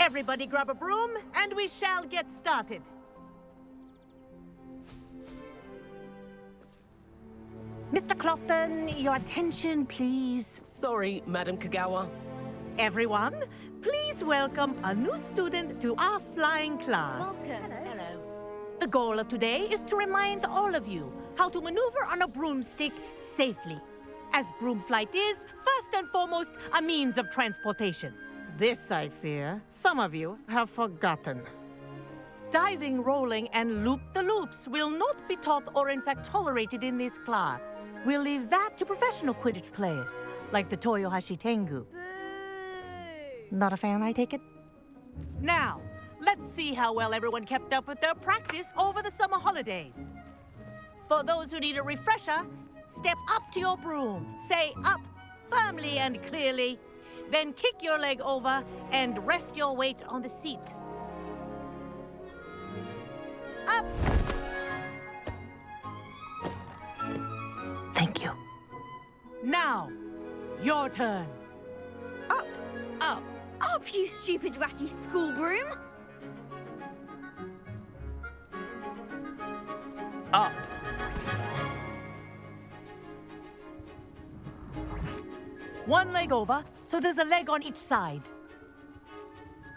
Everybody grab a broom, and we shall get started. Mr. Clopton, your attention, please. Sorry, Madam Kagawa. Everyone, please welcome a new student to our flying class. Welcome. Hello. The goal of today is to remind all of you how to maneuver on a broomstick safely, as broom flight is, first and foremost, a means of transportation. This, I fear, some of you have forgotten. Diving, rolling, and loop-the-loops will not be taught or in fact tolerated in this class. We'll leave that to professional Quidditch players, like the Toyohashi Tengu. Boo! Not a fan, I take it? Now, let's see how well everyone kept up with their practice over the summer holidays. For those who need a refresher, step up to your broom, say up firmly and clearly, then kick your leg over and rest your weight on the seat. Up! Thank you. Now, your turn. Up! Up! Up, you stupid ratty school broom! Up! One leg over, so there's a leg on each side.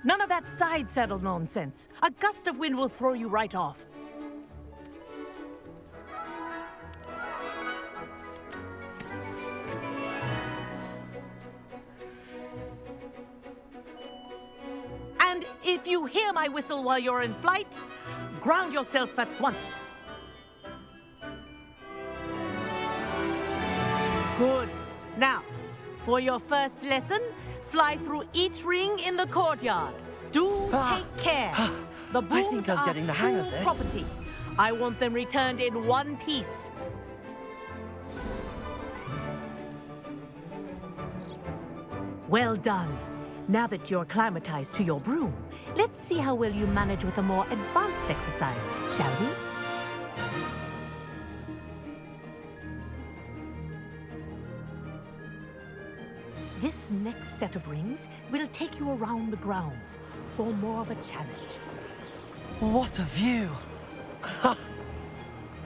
None of that side saddle nonsense. A gust of wind will throw you right off. And if you hear my whistle while you're in flight, ground yourself at once. Good. Now, for your first lesson, fly through each ring in the courtyard. Do take care. The brooms I'm are getting the hang of school this. property. I want them returned in one piece. Well done. Now that you're acclimatized to your broom, let's see how well you manage with a more advanced exercise, shall we? This next set of rings will take you around the grounds for more of a challenge. What a view!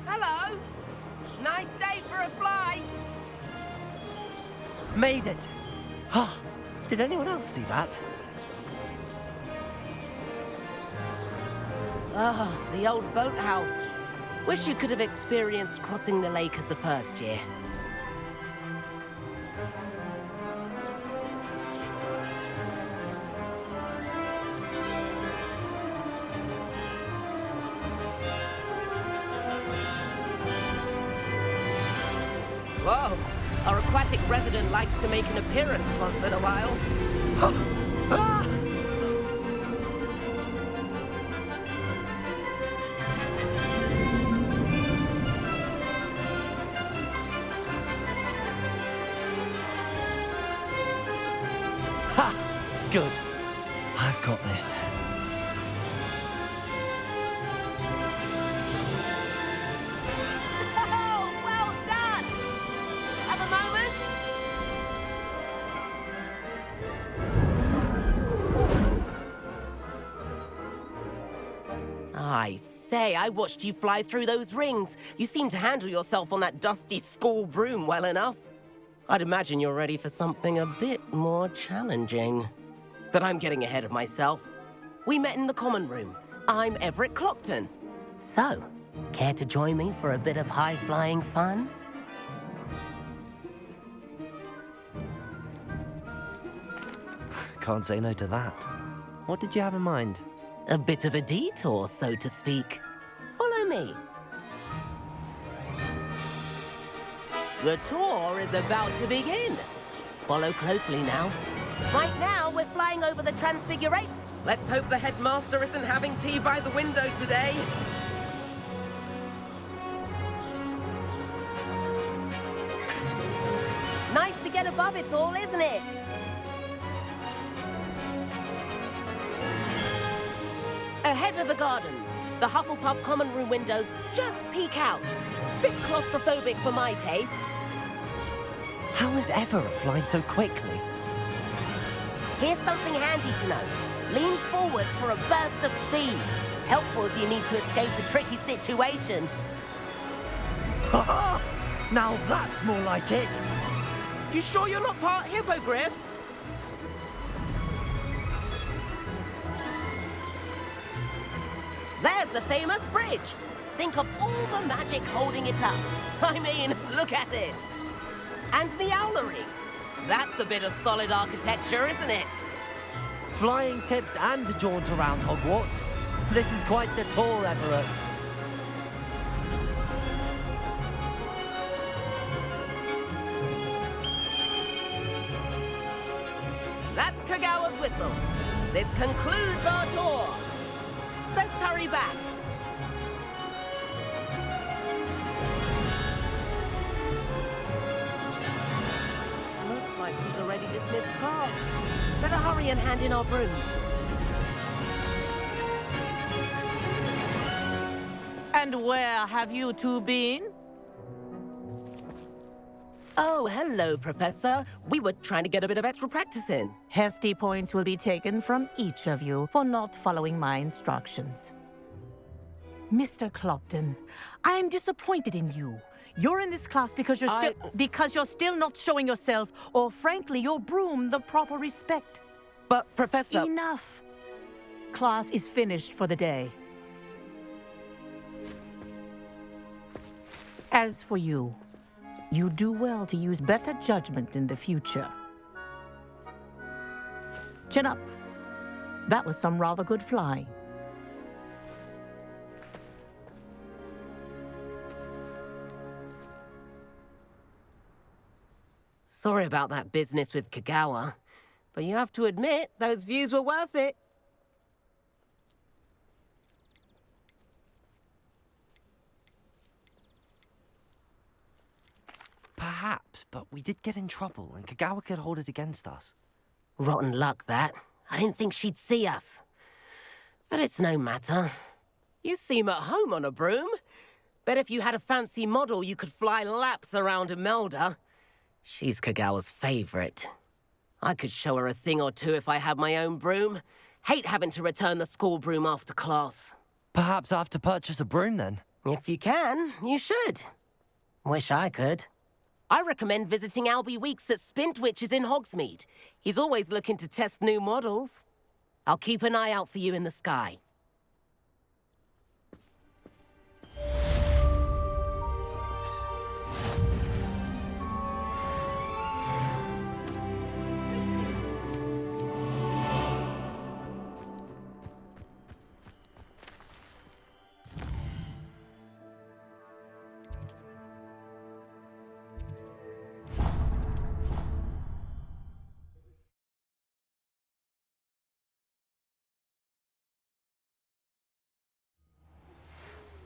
Hello! Nice day for a flight! Made it! Ah, did anyone else see that? Ah, the old boathouse. Wish you could have experienced crossing the lake as a first year. Whoa! Our aquatic resident likes to make an appearance once in a while. Ah! Ha! Good. I've got this. Oh, well done! At the moment... I say, I watched you fly through those rings. You seem to handle yourself on that dusty school broom well enough. I'd imagine you're ready for something a bit more challenging. But I'm getting ahead of myself. We met in the common room. I'm Everett Clopton. So, care to join me for a bit of high-flying fun? Can't say no to that. What did you have in mind? A bit of a detour, so to speak. Follow me. The tour is about to begin. Follow closely now. Right now, we're flying over the Transfiguration. Let's hope the headmaster isn't having tea by the window today. Nice to get above it all, isn't it? Ahead of the gardens, the Hufflepuff common room windows just peek out. Bit claustrophobic for my taste. How is Everett flying so quickly? Here's something handy to know. Lean forward for a burst of speed. Helpful if you need to escape a tricky situation. Ha! Now that's more like it. You sure you're not part hippogriff? There's the famous bridge. Think of all the magic holding it up. I mean, look at it. And the owlery. That's a bit of solid architecture, isn't it? Flying tips and a jaunt around Hogwarts. This is quite the tour, Everett. That's Kagawa's whistle. This concludes our tour. Best hurry back. Looks like she's already dismissed class. Better hurry and hand in our brooms. And where have you two been? Oh, hello, Professor. We were trying to get a bit of extra practice in. Hefty points will be taken from each of you for not following my instructions. Mr. Clopton, I'm disappointed in you. You're in this class because you're still not showing yourself, or frankly, your broom the proper respect. But, Professor... Enough. Class is finished for the day. As for you, you do well to use better judgment in the future. Chin up. That was some rather good flying. Sorry about that business with Kagawa, but you have to admit, those views were worth it. Perhaps, but we did get in trouble, and Kagawa could hold it against us. Rotten luck, that. I didn't think she'd see us. But it's no matter. You seem at home on a broom. Bet if you had a fancy model, you could fly laps around Imelda. She's Kagawa's favorite. I could show her a thing or two if I had my own broom. Hate having to return the school broom after class. Perhaps I have to purchase a broom, then? If you can, you should. Wish I could. I recommend visiting Albie Weeks at Spintwitches in Hogsmeade. He's always looking to test new models. I'll keep an eye out for you in the sky.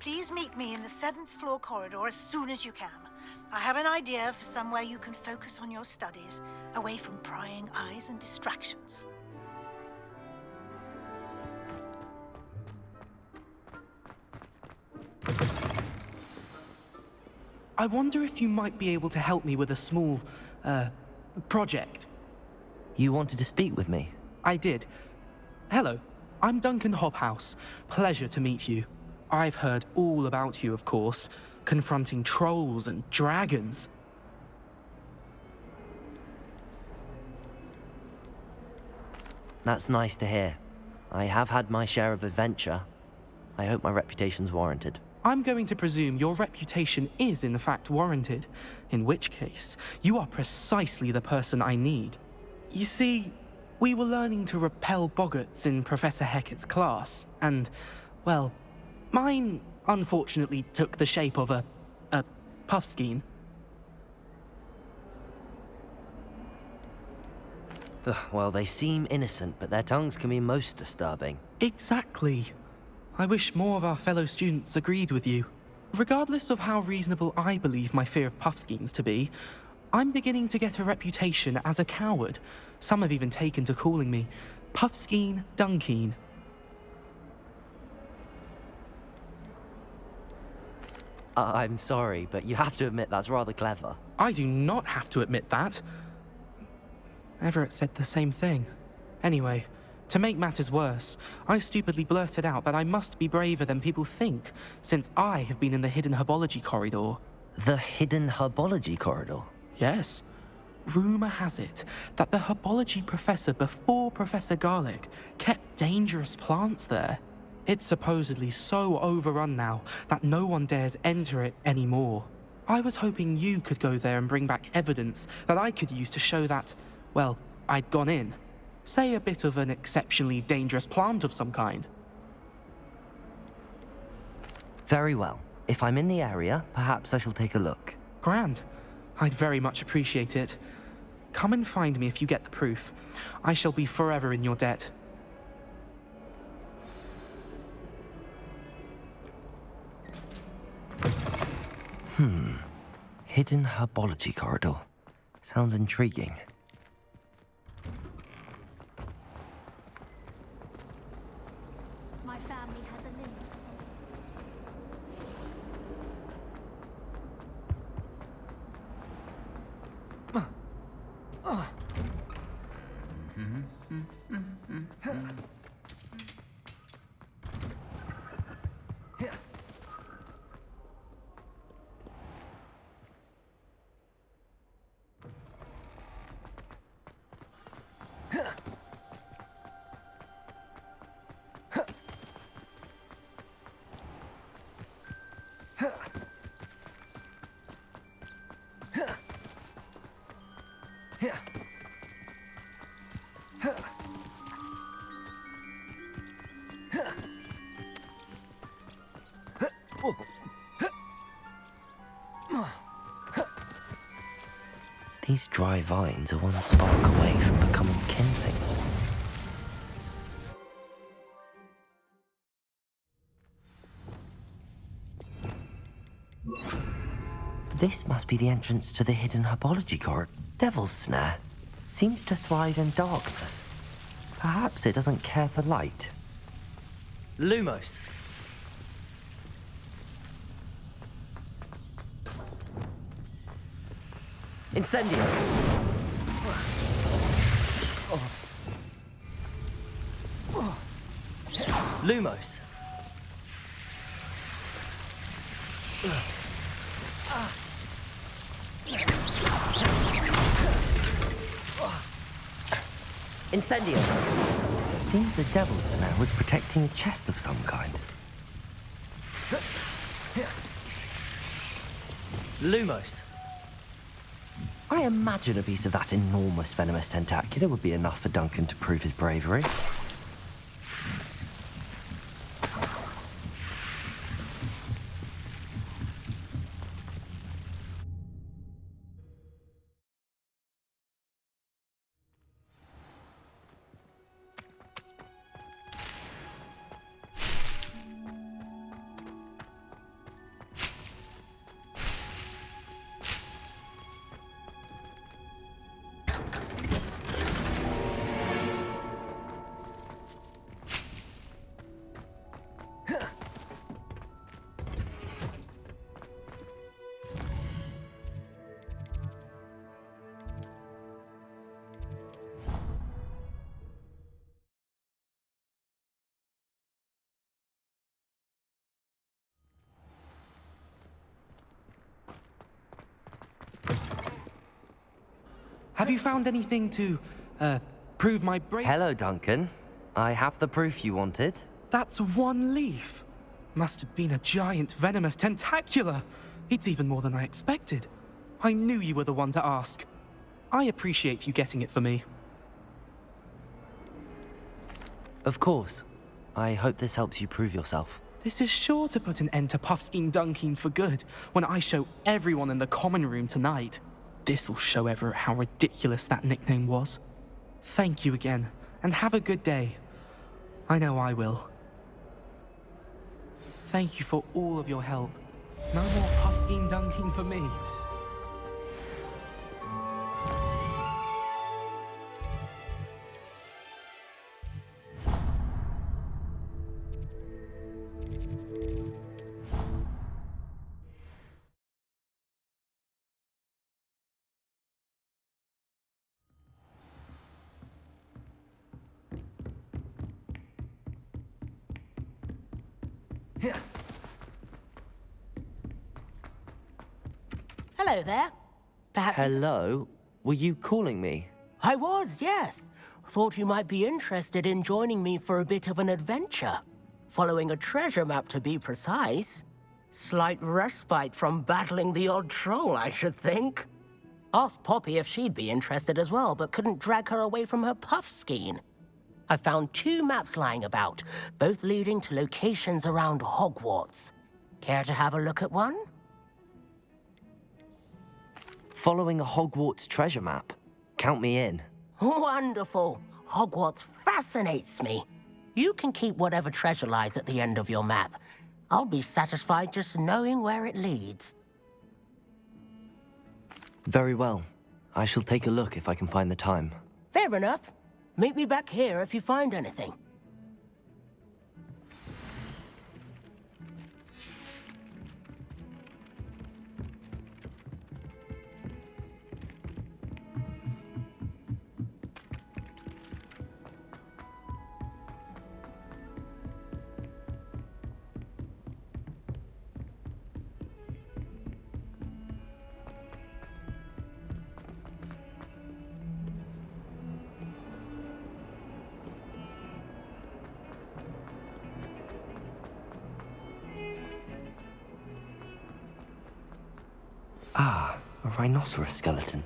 Please meet me in the 7th floor corridor as soon as you can. I have an idea for somewhere you can focus on your studies, away from prying eyes and distractions. I wonder if you might be able to help me with a small, project. You wanted to speak with me? I did. Hello, I'm Duncan Hobhouse. Pleasure to meet you. I've heard all about you, of course, confronting trolls and dragons. That's nice to hear. I have had my share of adventure. I hope my reputation's warranted. I'm going to presume your reputation is in fact warranted, in which case, you are precisely the person I need. You see, we were learning to repel boggarts in Professor Hecat's class, and, well, mine unfortunately took the shape of a puffskein. Ugh, well, they seem innocent, but their tongues can be most disturbing. Exactly. I wish more of our fellow students agreed with you. Regardless of how reasonable I believe my fear of puffskeins to be, I'm beginning to get a reputation as a coward. Some have even taken to calling me Puffskein Dunkeen. I'm sorry, but you have to admit that's rather clever. I do not have to admit that. Everett said the same thing. Anyway, To make matters worse, I stupidly blurted out that I must be braver than people think, since I have been in the hidden herbology corridor. The hidden herbology corridor? Yes. Rumor has it that the herbology professor before Professor Garlic kept dangerous plants there. It's supposedly so overrun now that no one dares enter it anymore. I was hoping you could go there and bring back evidence that I could use to show that, well, I'd gone in. Say a bit of an exceptionally dangerous plant of some kind. Very well. If I'm in the area, perhaps I shall take a look. Grand. I'd very much appreciate it. Come and find me if you get the proof. I shall be forever in your debt. Hidden herbology corridor. Sounds intriguing. My family has a limit. These dry vines are one spark away from becoming kindling. This must be the entrance to the hidden herbology corridor. Devil's Snare seems to thrive in darkness. Perhaps it doesn't care for light. Lumos. Incendio. Lumos. Incendio. It seems the Devil's Snare was protecting a chest of some kind. Lumos. I imagine a piece of that enormous venomous tentacular would be enough for Duncan to prove his bravery. Have you found anything to, prove my bravery? Hello, Duncan. I have the proof you wanted. That's one leaf. Must have been a giant venomous tentacular. It's even more than I expected. I knew you were the one to ask. I appreciate you getting it for me. Of course. I hope this helps you prove yourself. This is sure to put an end to Puffskein Dunkin for good when I show everyone in the common room tonight. This'll show Everett how ridiculous that nickname was. Thank you again, and have a good day. I know I will. Thank you for all of your help. No more Puffskein Dunkin for me. Hello there. Perhaps... Hello? Were you calling me? I was, yes. Thought you might be interested in joining me for a bit of an adventure. Following a treasure map, to be precise. Slight respite from battling the odd troll, I should think. Asked Poppy if she'd be interested as well, but couldn't drag her away from her puff skein. I found 2 maps lying about, both leading to locations around Hogwarts. Care to have a look at one? Following a Hogwarts treasure map? Count me in. Wonderful. Hogwarts fascinates me. You can keep whatever treasure lies at the end of your map. I'll be satisfied just knowing where it leads. Very well. I shall take a look if I can find the time. Fair enough. Meet me back here if you find anything. Ah, a rhinoceros skeleton.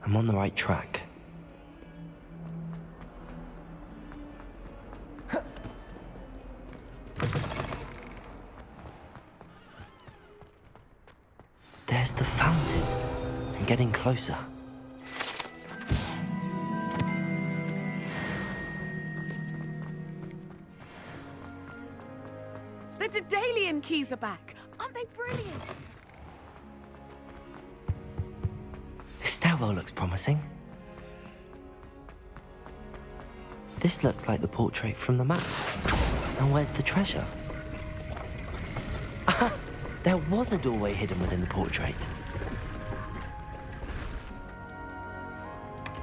I'm on the right track. There's the fountain. I'm getting closer. The Daedalian keys are back. Aren't they brilliant? This stairwell looks promising. This looks like the portrait from the map. And where's the treasure? Ah, there was a doorway hidden within the portrait.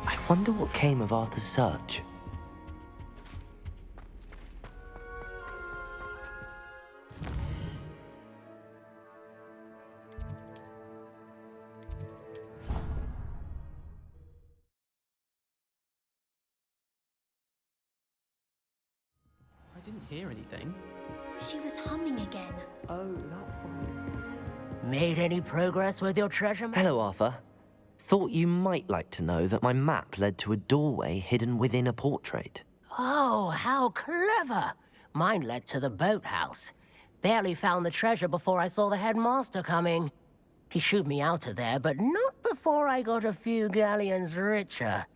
I wonder what came of Arthur's search. I didn't hear anything. She was humming again. Made any progress with your treasure map? Hello, Arthur. Thought you might like to know that my map led to a doorway hidden within a portrait. Oh, how clever! Mine led to the boathouse. Barely found the treasure before I saw the headmaster coming. He shooed me out of there, but not before I got a few galleons richer.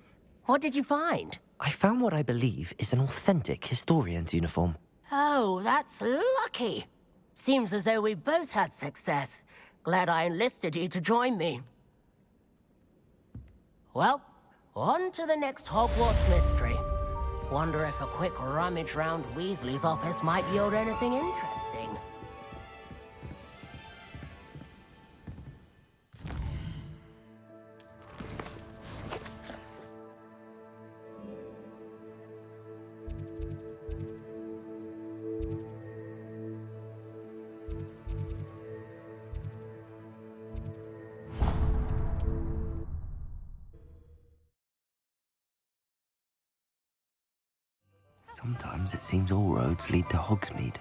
What did you find? I found what I believe is an authentic historian's uniform. Oh, that's lucky. Seems as though we both had success. Glad I enlisted you to join me. Well, on to the next Hogwarts mystery. Wonder if a quick rummage round Weasley's office might yield anything interesting. Sometimes it seems all roads lead to Hogsmeade.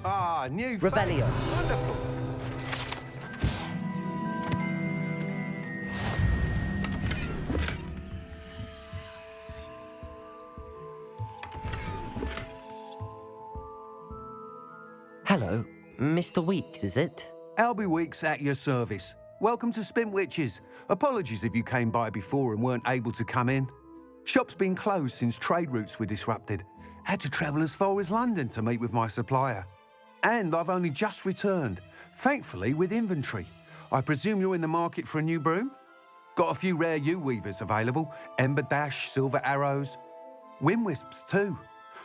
Ah, new Revelio. face. Wonderful. Hello, Mr. Weeks, is it? Albie Weeks at your service. Welcome to Spintwitches. Apologies if you came by before and weren't able to come in. Shop's been closed since trade routes were disrupted. Had to travel as far as London to meet with my supplier. And I've only just returned, thankfully with inventory. I presume you're in the market for a new broom? Got a few rare U-weavers available, Ember Dash, Silver Arrows, Wind Wisps too.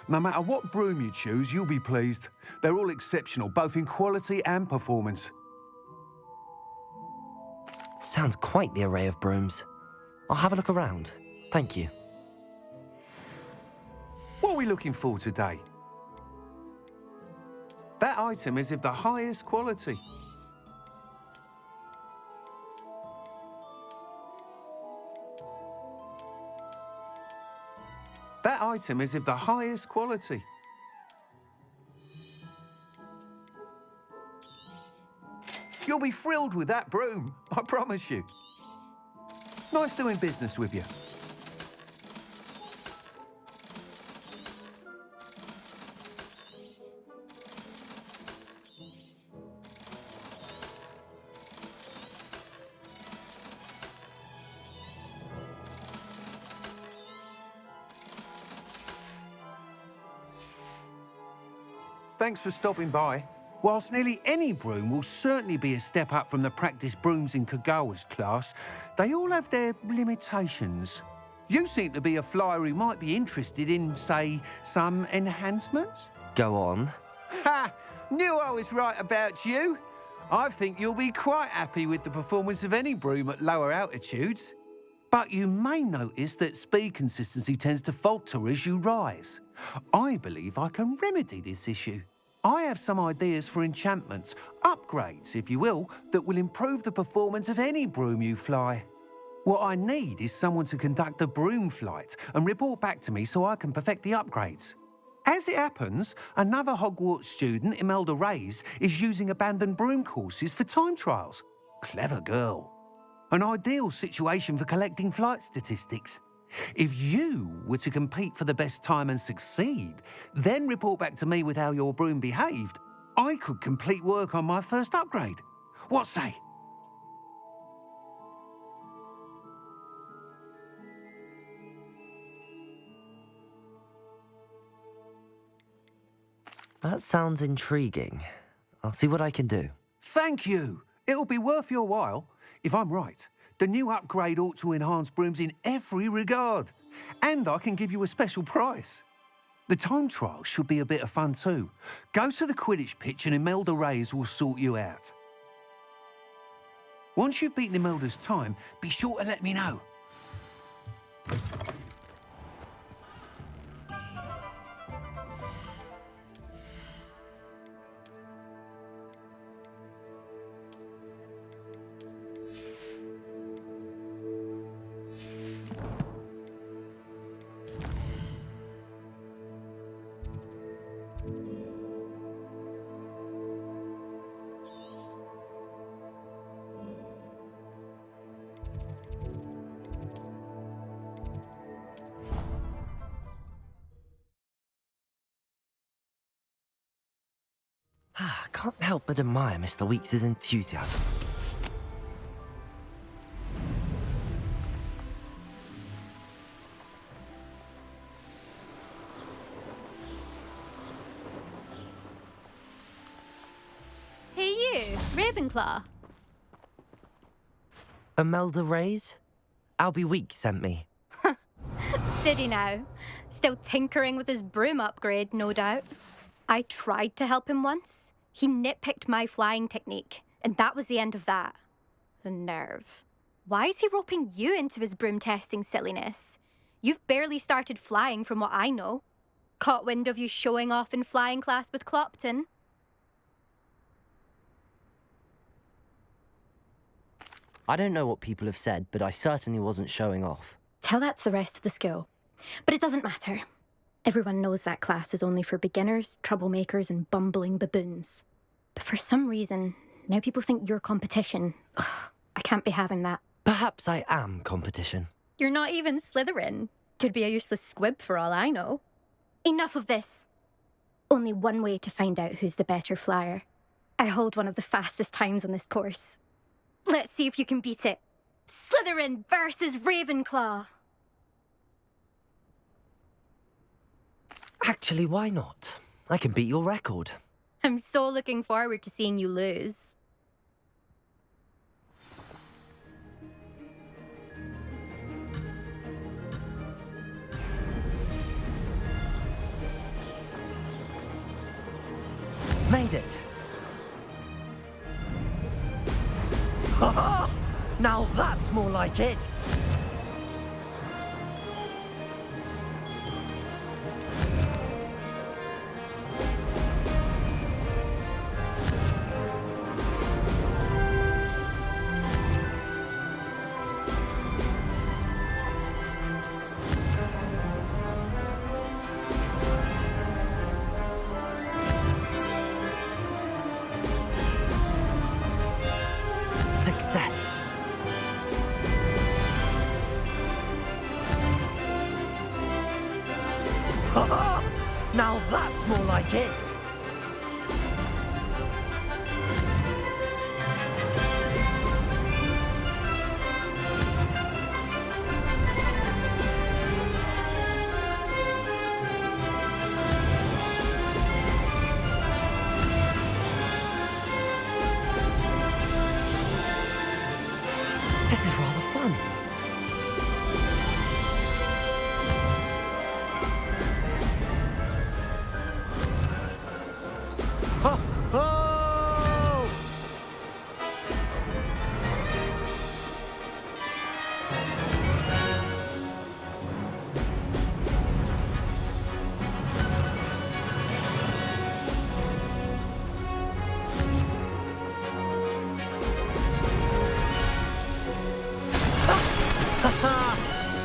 No matter what broom you choose, you'll be pleased. They're all exceptional, both in quality and performance. Sounds quite the array of brooms. I'll have a look around. Thank you. What are we looking for today? That item is of the highest quality. That item is of the highest quality. You'll be thrilled with that broom, I promise you. Nice doing business with you. Thanks for stopping by. Whilst nearly any broom will certainly be a step up from the practice brooms in Kagawa's class, they all have their limitations. You seem to be a flyer who might be interested in, say, some enhancements? Go on. Ha! Knew I was right about you. I think you'll be quite happy with the performance of any broom at lower altitudes. But you may notice that speed consistency tends to falter as you rise. I believe I can remedy this issue. I have some ideas for enchantments, upgrades, if you will, that will improve the performance of any broom you fly. What I need is someone to conduct a broom flight and report back to me so I can perfect the upgrades. As it happens, another Hogwarts student, Imelda Reyes, is using abandoned broom courses for time trials. Clever girl. An ideal situation for collecting flight statistics. If you were to compete for the best time and succeed, then report back to me with how your broom behaved, I could complete work on my first upgrade. What say? That sounds intriguing. I'll see what I can do. Thank you. It'll be worth your while. If I'm right, the new upgrade ought to enhance brooms in every regard. And I can give you a special price. The time trial should be a bit of fun too. Go to the Quidditch pitch and Imelda Reyes will sort you out. Once you've beaten Imelda's time, be sure to let me know. I can't help but admire Mr. Weeks' enthusiasm. Hey you, Ravenclaw. Imelda Reyes? Albie Weeks sent me. Did he now? Still tinkering with his broom upgrade, no doubt. I tried to help him once. He nitpicked my flying technique, and that was the end of that. The nerve. Why is he roping you into his broom testing silliness? You've barely started flying from what I know. Caught wind of you showing off in flying class with Clopton. I don't know what people have said, but I certainly wasn't showing off. Tell that to the rest of the school. But it doesn't matter. Everyone knows that class is only for beginners, troublemakers, and bumbling baboons. But for some reason, now people think you're competition. Ugh, I can't be having that. Perhaps I am competition. You're not even Slytherin. Could be a useless squib for all I know. Enough of this. Only one way to find out who's the better flyer. I hold one of the fastest times on this course. Let's see if you can beat it. Slytherin versus Ravenclaw. Actually, why not? I can beat your record. I'm so looking forward to seeing you lose. Made it! Now that's more like it! Success! Ha-ha! Now that's more like it! This is rather fun. Ha! Oh!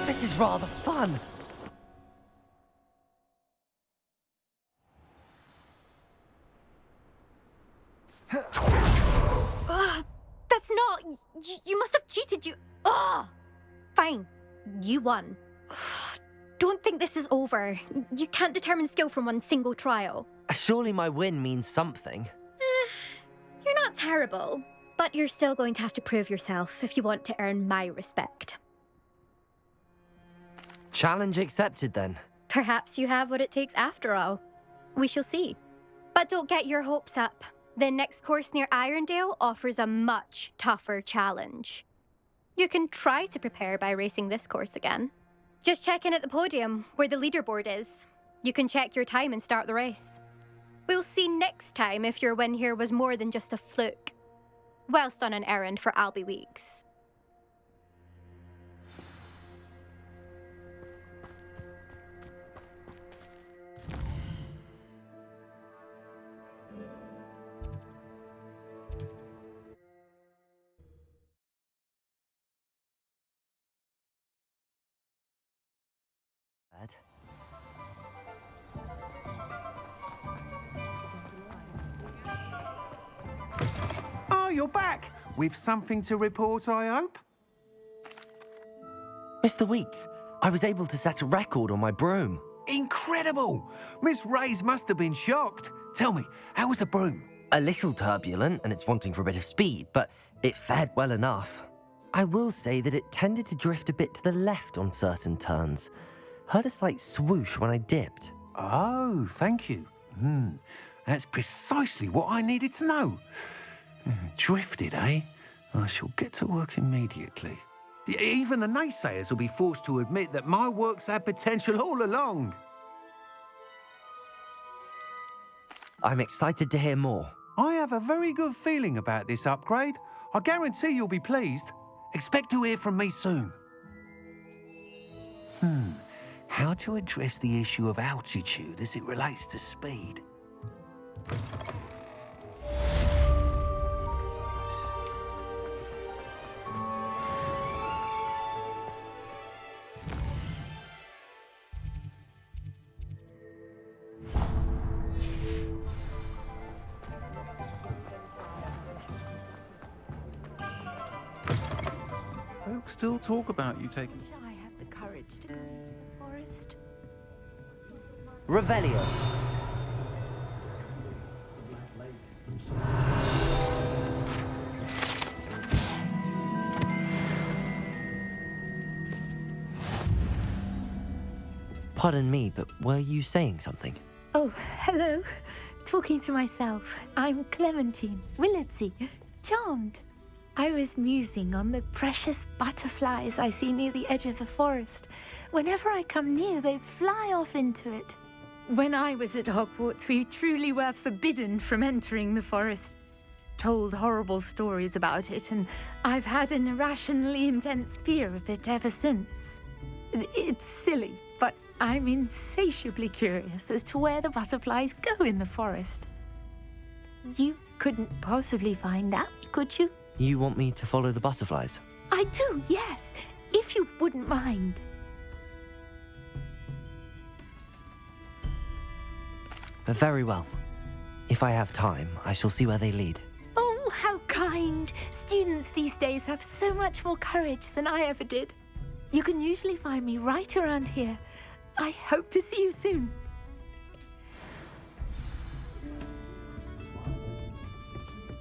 This is rather fun. That's not... You must have cheated, you... Ugh! Fine. You won. Don't think this is over. You can't determine skill from one single trial. Surely my win means something. You're not terrible, but you're still going to have to prove yourself if you want to earn my respect. Challenge accepted then. Perhaps you have what it takes after all. We shall see. But don't get your hopes up. The next course near Irondale offers a much tougher challenge. You can try to prepare by racing this course again. Just check in at the podium, where the leaderboard is. You can check your time and start the race. We'll see next time if your win here was more than just a fluke, whilst on an errand for Albie Weeks. Oh, you're back. With something to report, I hope? Mr. Wheats, I was able to set a record on my broom. Incredible! Miss Reyes must have been shocked. Tell me, how was the broom? A little turbulent, and it's wanting for a bit of speed, but it fared well enough. I will say that it tended to drift a bit to the left on certain turns. Heard a slight swoosh when I dipped. Oh, thank you. That's precisely what I needed to know. Drifted, eh? I shall get to work immediately. Even the naysayers will be forced to admit that my work's had potential all along. I'm excited to hear more. I have a very good feeling about this upgrade. I guarantee you'll be pleased. Expect to hear from me soon. How to address the issue of altitude as it relates to speed? Folks still talk about you taking... I had the courage to go into the forest. Revelio. Pardon me, but were you saying something? Oh, hello. Talking to myself. I'm Clementine Willardsey. Charmed. I was musing on the precious butterflies I see near the edge of the forest. Whenever I come near, they fly off into it. When I was at Hogwarts, we truly were forbidden from entering the forest. told horrible stories about it, and I've had an irrationally intense fear of it ever since. It's silly, but I'm insatiably curious as to where the butterflies go in the forest. You couldn't possibly find out, could you? You want me to follow the butterflies? I do, yes, if you wouldn't mind. Very well. If I have time, I shall see where they lead. Oh, how kind! Students these days have so much more courage than I ever did. You can usually find me right around here. I hope to see you soon.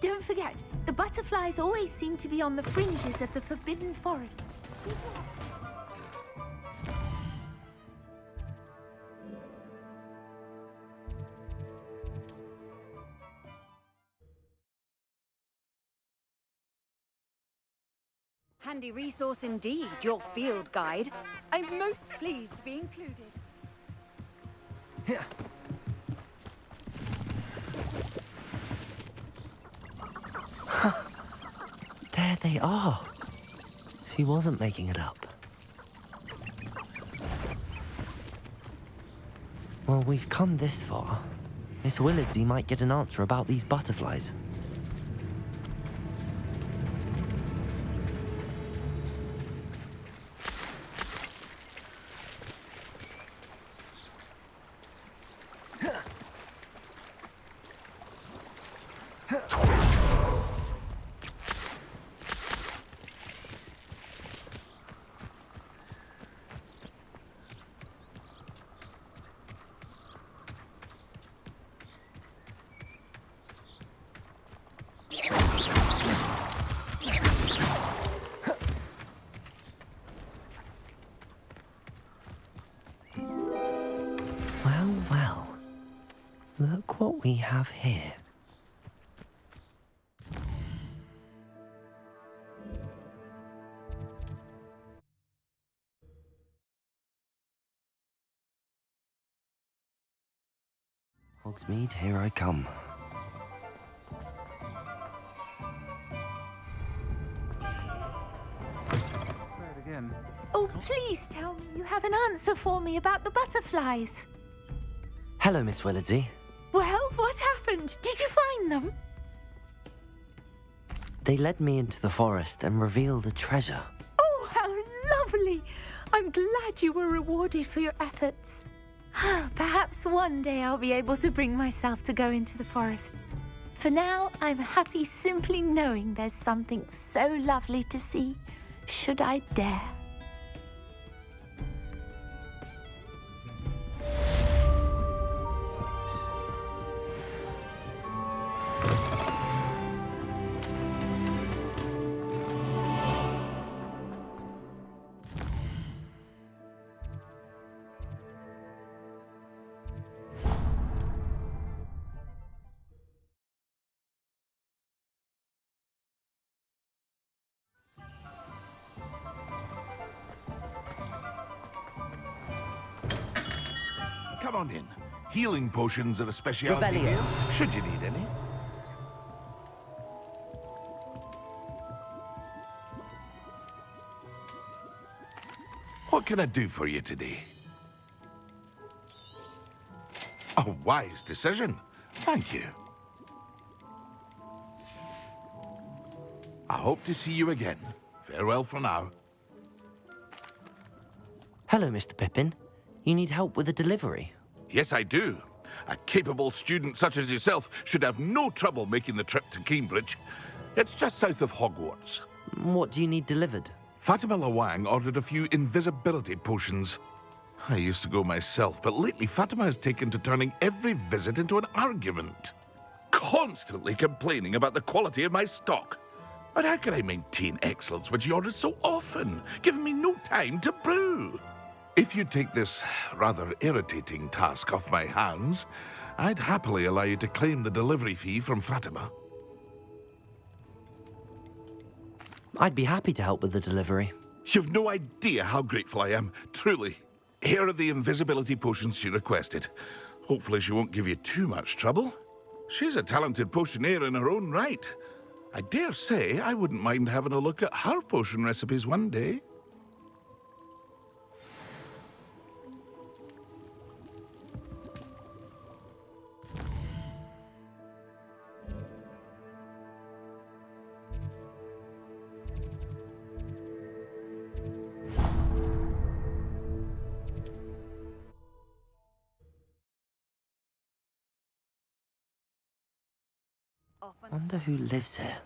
Don't forget, the butterflies always seem to be on the fringes of the Forbidden Forest. Handy resource indeed, your field guide. I'm most pleased to be included. There they are. She wasn't making it up. Well, we've come this far. Miss Willardsey might get an answer about these butterflies. Well. Look what we have here. Hogsmeade, here I come. Again. Oh, please tell me you have an answer for me about the butterflies. Hello, Miss Willardsey. Well, what happened? Did you find them? They led me into the forest and revealed a treasure. Oh, how lovely! I'm glad you were rewarded for your efforts. Perhaps one day I'll be able to bring myself to go into the forest. For now, I'm happy simply knowing there's something so lovely to see, should I dare. Come on in. Healing potions are a specialty Revelio. here, should you need any. What can I do for you today? A wise decision. Thank you. I hope to see you again. Farewell for now. Hello, Mr. Pippin. You need help with a delivery? Yes, I do. A capable student such as yourself should have no trouble making the trip to Cambridge. It's just south of Hogwarts. What do you need delivered? Fatima Lawang ordered a few invisibility potions. I used to go myself, but lately Fatima has taken to turning every visit into an argument. Constantly complaining about the quality of my stock. But how can I maintain excellence when she orders so often, giving me no time to brew? If you take this rather irritating task off my hands, I'd happily allow you to claim the delivery fee from Fatima. I'd be happy to help with the delivery. You've no idea how grateful I am, truly. Here are the invisibility potions she requested. Hopefully she won't give you too much trouble. She's a talented potioneer in her own right. I dare say I wouldn't mind having a look at her potion recipes one day. Wonder who lives here.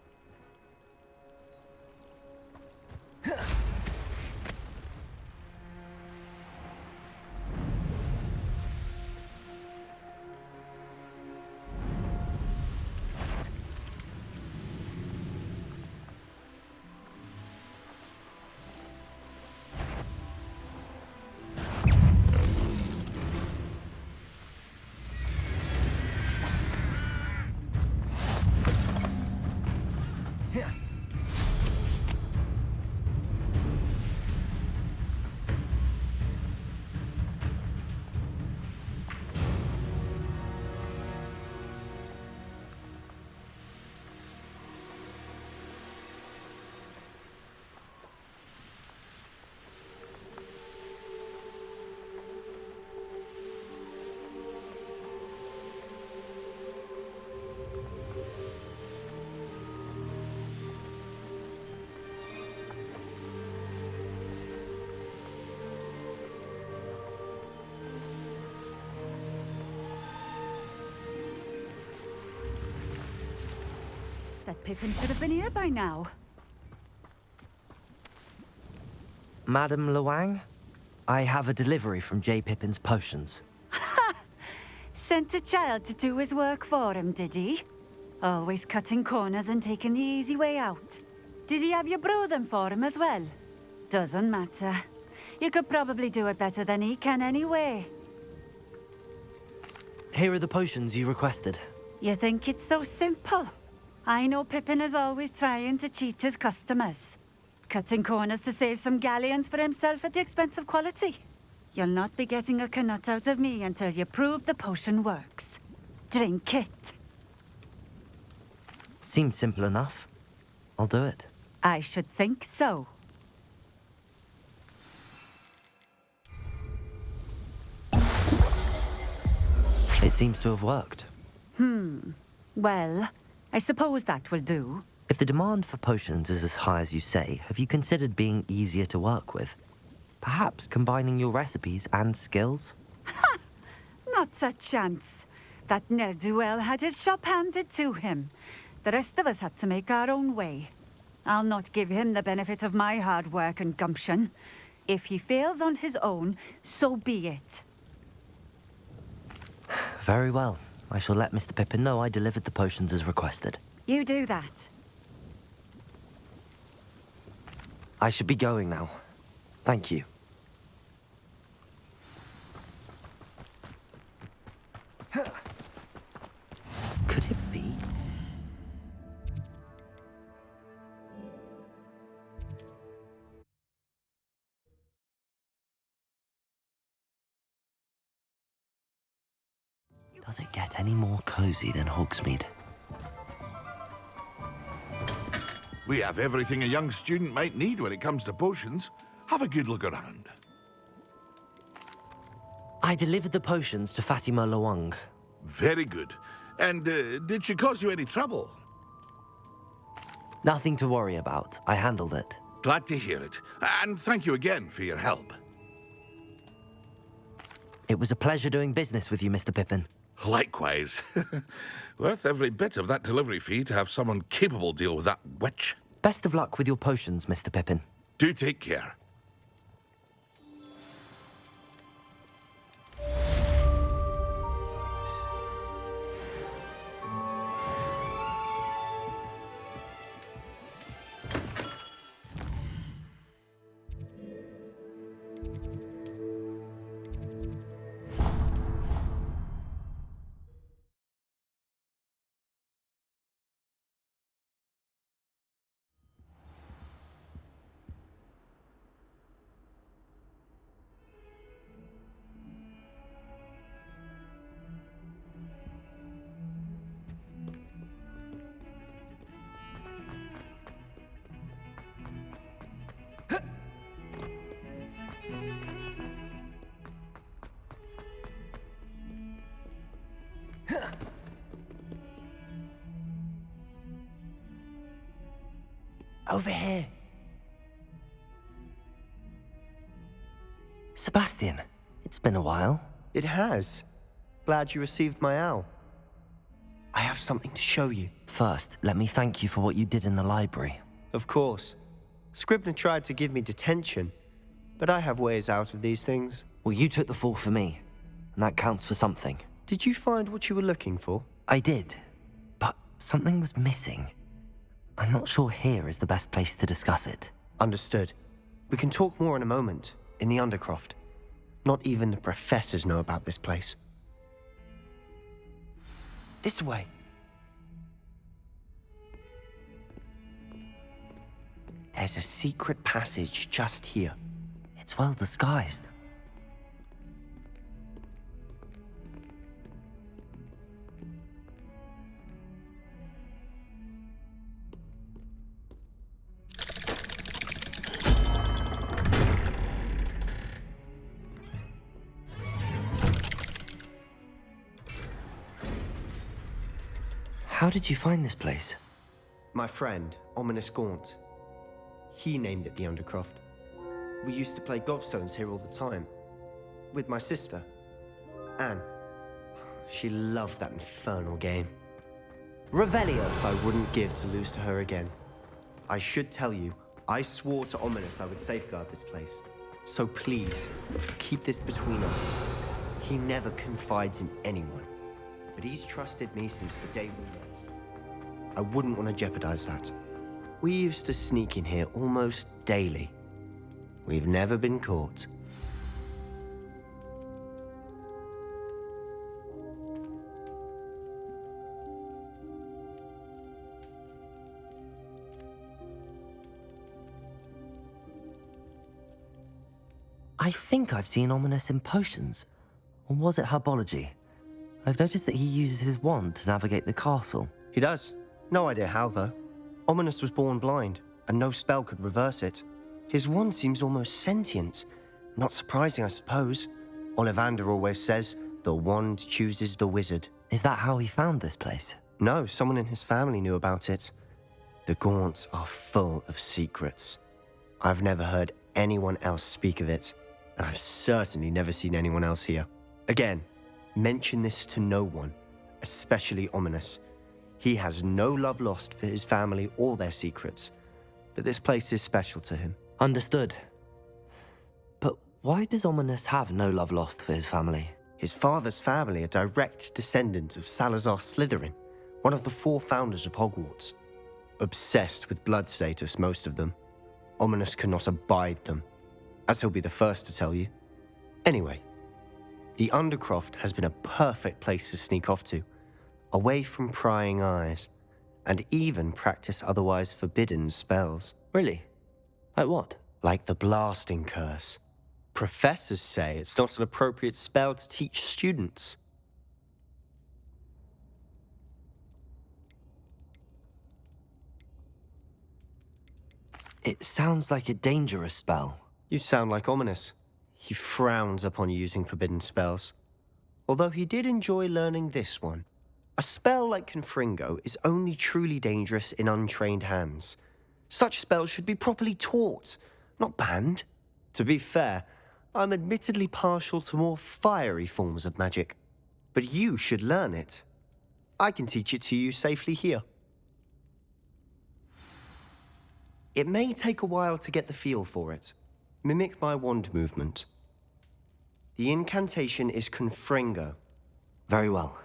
That Pippin should have been here by now. Madam Luang, I have a delivery from J. Pippin's Potions. Sent a child to do his work for him, did he? Always cutting corners and taking the easy way out. Did he have you brew them for him as well? Doesn't matter. You could probably do it better than he can anyway. Here are the potions you requested. You think it's so simple? I know Pippin is always trying to cheat his customers. Cutting corners to save some galleons for himself at the expense of quality. You'll not be getting a canut out of me until you prove the potion works. Drink it. Seems simple enough. I'll do it. I should think so. It seems to have worked. Well, I suppose that will do. If the demand for potions is as high as you say, have you considered being easier to work with? Perhaps combining your recipes and skills? Not a chance. That ne'er-do-well had his shop handed to him. The rest of us had to make our own way. I'll not give him the benefit of my hard work and gumption. If he fails on his own, so be it. Very well. I shall let Mr. Pippin know I delivered the potions as requested. You do that. I should be going now. Thank you. Could it be? Does it get any more cozy than Hogsmeade? We have everything a young student might need when it comes to potions. Have a good look around. I delivered the potions to Fatima Luang. Very good. And did she cause you any trouble? Nothing to worry about. I handled it. Glad to hear it. And thank you again for your help. It was a pleasure doing business with you, Mr. Pippin. Likewise. Worth every bit of that delivery fee to have someone capable deal with that witch. Best of luck with your potions, Mr. Pippin. Do take care. Over here. Sebastian, it's been a while. It has. Glad you received my owl. I have something to show you. First, let me thank you for what you did in the library. Of course. Scribner tried to give me detention, but I have ways out of these things. Well, you took the fall for me, and that counts for something. Did you find what you were looking for? I did, but something was missing. I'm not sure here is the best place to discuss it. Understood. We can talk more in a moment, in the Undercroft. Not even the professors know about this place. This way. There's a secret passage just here. It's well disguised. How did you find this place? My friend, Ominous Gaunt. He named it the Undercroft. We used to play gobstones here all the time. With my sister, Anne. She loved that infernal game. Revelio. I wouldn't give to lose to her again. I should tell you, I swore to Ominous I would safeguard this place. So please, keep this between us. He never confides in anyone. But he's trusted me since the day we met. I wouldn't want to jeopardize that. We used to sneak in here almost daily. We've never been caught. I think I've seen Ominous in potions. Or was it herbology? I've noticed that he uses his wand to navigate the castle. He does. No idea how, though. Ominous was born blind, and no spell could reverse it. His wand seems almost sentient. Not surprising, I suppose. Ollivander always says, the wand chooses the wizard. Is that how he found this place? No, someone in his family knew about it. The Gaunts are full of secrets. I've never heard anyone else speak of it, and I've certainly never seen anyone else here. Again, mention this to no one, especially Ominous. He has no love lost for his family or their secrets, but this place is special to him. Understood. But why does Ominous have no love lost for his family? His father's family are direct descendants of Salazar Slytherin, one of the 4 founders of Hogwarts. Obsessed with blood status, most of them. Ominous cannot abide them, as he'll be the first to tell you. Anyway, the Undercroft has been a perfect place to sneak off to, away from prying eyes, and even practice otherwise forbidden spells. Really? Like what? Like the blasting curse. Professors say it's not an appropriate spell to teach students. It sounds like a dangerous spell. You sound like Ominous. He frowns upon using forbidden spells. Although he did enjoy learning this one. A spell like Confringo is only truly dangerous in untrained hands. Such spells should be properly taught, not banned. To be fair, I'm admittedly partial to more fiery forms of magic. But you should learn it. I can teach it to you safely here. It may take a while to get the feel for it. Mimic my wand movement. The incantation is Confringo. Very well.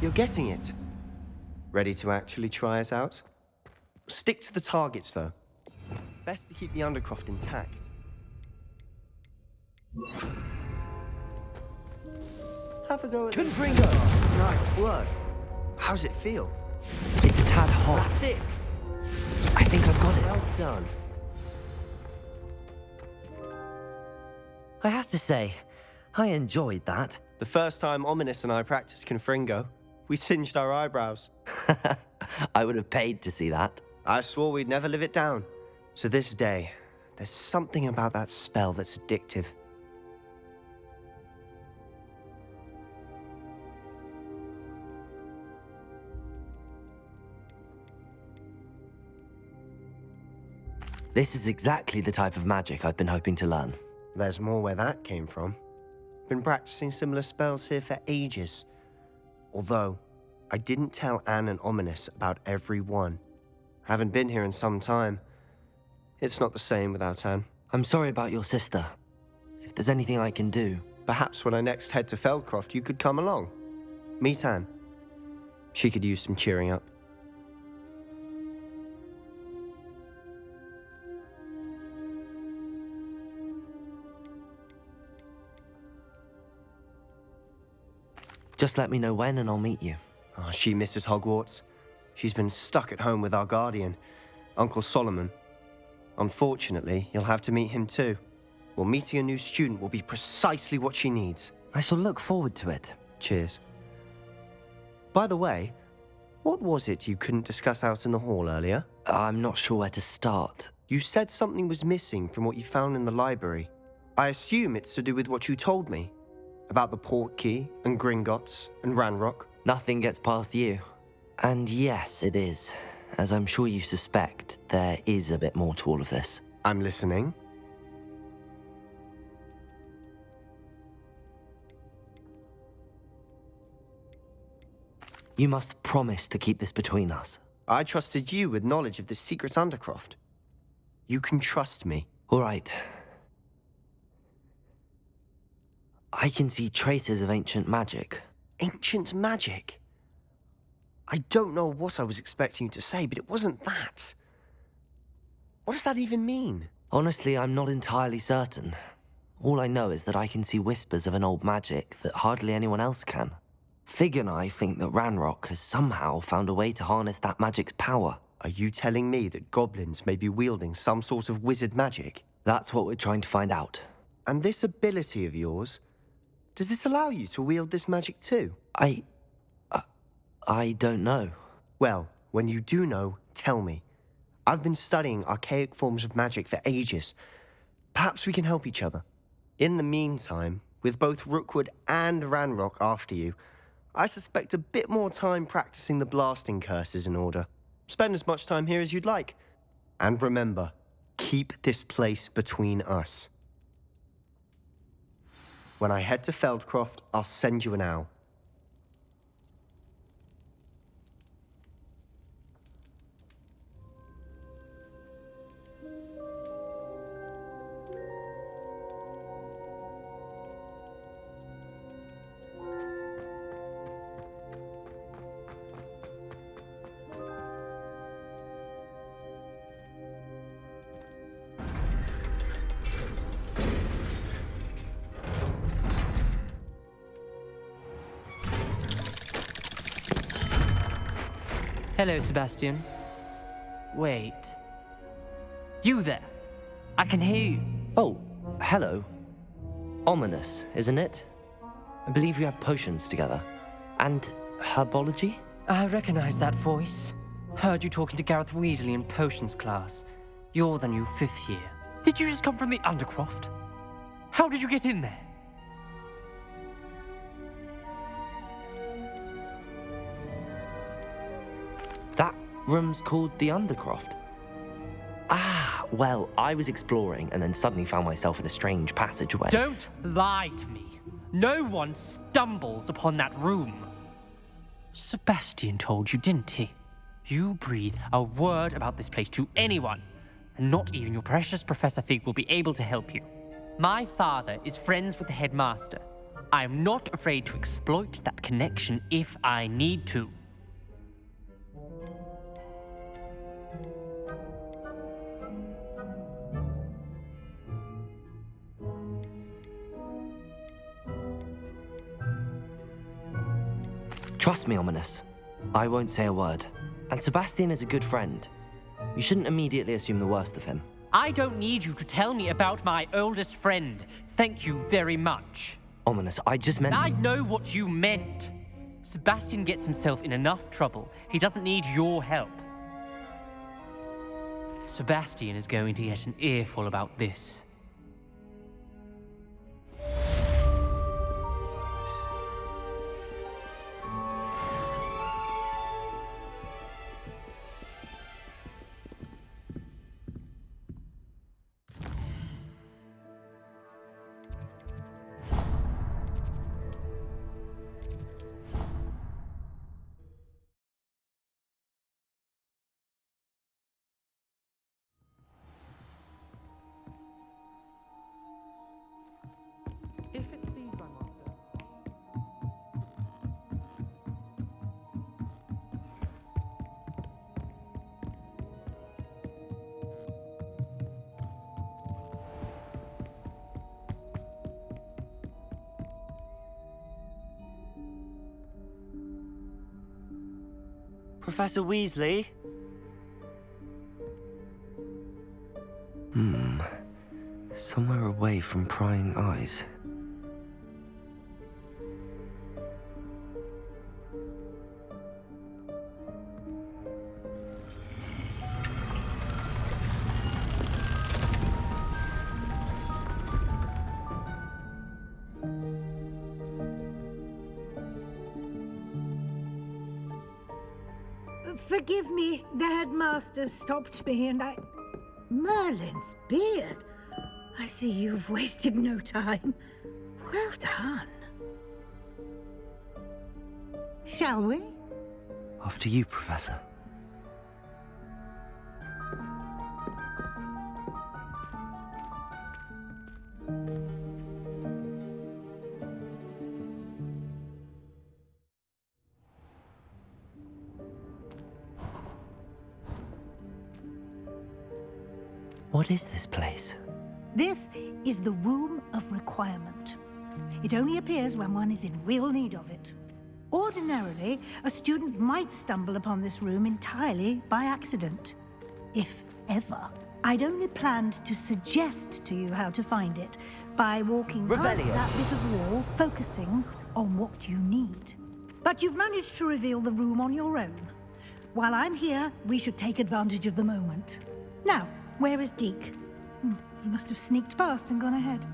You're getting it. Ready to actually try it out? Stick to the targets, though. Best to keep the Undercroft intact. Have a go at Confringo! Nice work. How's it feel? It's a tad hot. That's it. I think I've got it. Well done. I have to say, I enjoyed that. The first time Ominous and I practiced Confringo, we singed our eyebrows. I would have paid to see that. I swore we'd never live it down. To this day, There's something about that spell that's addictive. This is exactly the type of magic I've been hoping to learn. There's more where that came from. Been practicing similar spells here for ages. Although, I didn't tell Anne and Ominous about every one. Haven't been here in some time. It's not the same without Anne. I'm sorry about your sister. If there's anything I can do... Perhaps when I next head to Feldcroft, you could come along. Meet Anne. She could use some cheering up. Just let me know when and I'll meet you. Oh, she misses Hogwarts. She's been stuck at home with our guardian, Uncle Solomon. Unfortunately, you'll have to meet him too. Well, meeting a new student will be precisely what she needs. I shall look forward to it. Cheers. By the way, what was it you couldn't discuss out in the hall earlier? I'm not sure where to start. You said something was missing from what you found in the library. I assume it's to do with what you told me. About the Portkey and Gringotts and Ranrock. Nothing gets past you. And yes, it is. As I'm sure you suspect, there is a bit more to all of this. I'm listening. You must promise to keep this between us. I trusted you with knowledge of the secret Undercroft. You can trust me. All right. I can see traces of ancient magic. Ancient magic? I don't know what I was expecting you to say, but it wasn't that. What does that even mean? Honestly, I'm not entirely certain. All I know is that I can see whispers of an old magic that hardly anyone else can. Fig and I think that Ranrock has somehow found a way to harness that magic's power. Are you telling me that goblins may be wielding some sort of wizard magic? That's what we're trying to find out. And this ability of yours, does it allow you to wield this magic too? I don't know. Well, when you do know, tell me. I've been studying archaic forms of magic for ages. Perhaps we can help each other. In the meantime, with both Rookwood and Ranrock after you, I suspect a bit more time practicing the blasting curse is in order. Spend as much time here as you'd like. And remember, keep this place between us. When I head to Feldcroft, I'll send you an owl. Hello, Sebastian. Wait. You there? I can hear you. Oh, hello. Ominous, isn't it? I believe you have potions together. And herbology? I recognize that voice. Heard you talking to Gareth Weasley in potions class. You're the new 5th year. Did you just come from the Undercroft? How did you get in there? That room's called the Undercroft. Ah, well, I was exploring and then suddenly found myself in a strange passageway. Don't lie to me. No one stumbles upon that room. Sebastian told you, didn't he? You breathe a word about this place to anyone, and not even your precious Professor Fig will be able to help you. My father is friends with the headmaster. I am not afraid to exploit that connection if I need to. Trust me, Ominous. I won't say a word. And Sebastian is a good friend. You shouldn't immediately assume the worst of him. I don't need you to tell me about my oldest friend. Thank you very much. Ominous, I just meant... I know what you meant. Sebastian gets himself in enough trouble. He doesn't need your help. Sebastian is going to get an earful about this. If it seems I'm after. Professor Weasley? Somewhere away from prying eyes. Forgive me, the headmaster stopped me and I... Merlin's beard. I see you've wasted no time. Well done. Shall we? After you, Professor. What is this place? This is the Room of Requirement. It only appears when one is in real need of it. Ordinarily, a student might stumble upon this room entirely by accident. If ever. I'd only planned to suggest to you how to find it by walking past that bit of wall, focusing on what you need. But you've managed to reveal the room on your own. While I'm here, we should take advantage of the moment. Now, where is Deke? He must have sneaked past and gone ahead.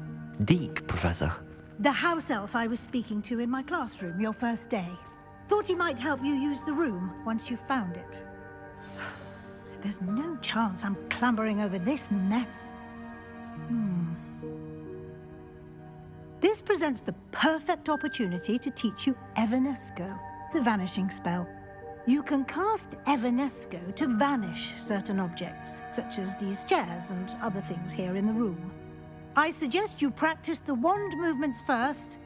Deke, Professor. The house elf I was speaking to in my classroom your first day. Thought he might help you use the room once you found it. There's no chance I'm clambering over this mess. This presents the perfect opportunity to teach you Evanesco, the vanishing spell. You can cast Evanesco to vanish certain objects, such as these chairs and other things here in the room. I suggest you practice the wand movements first,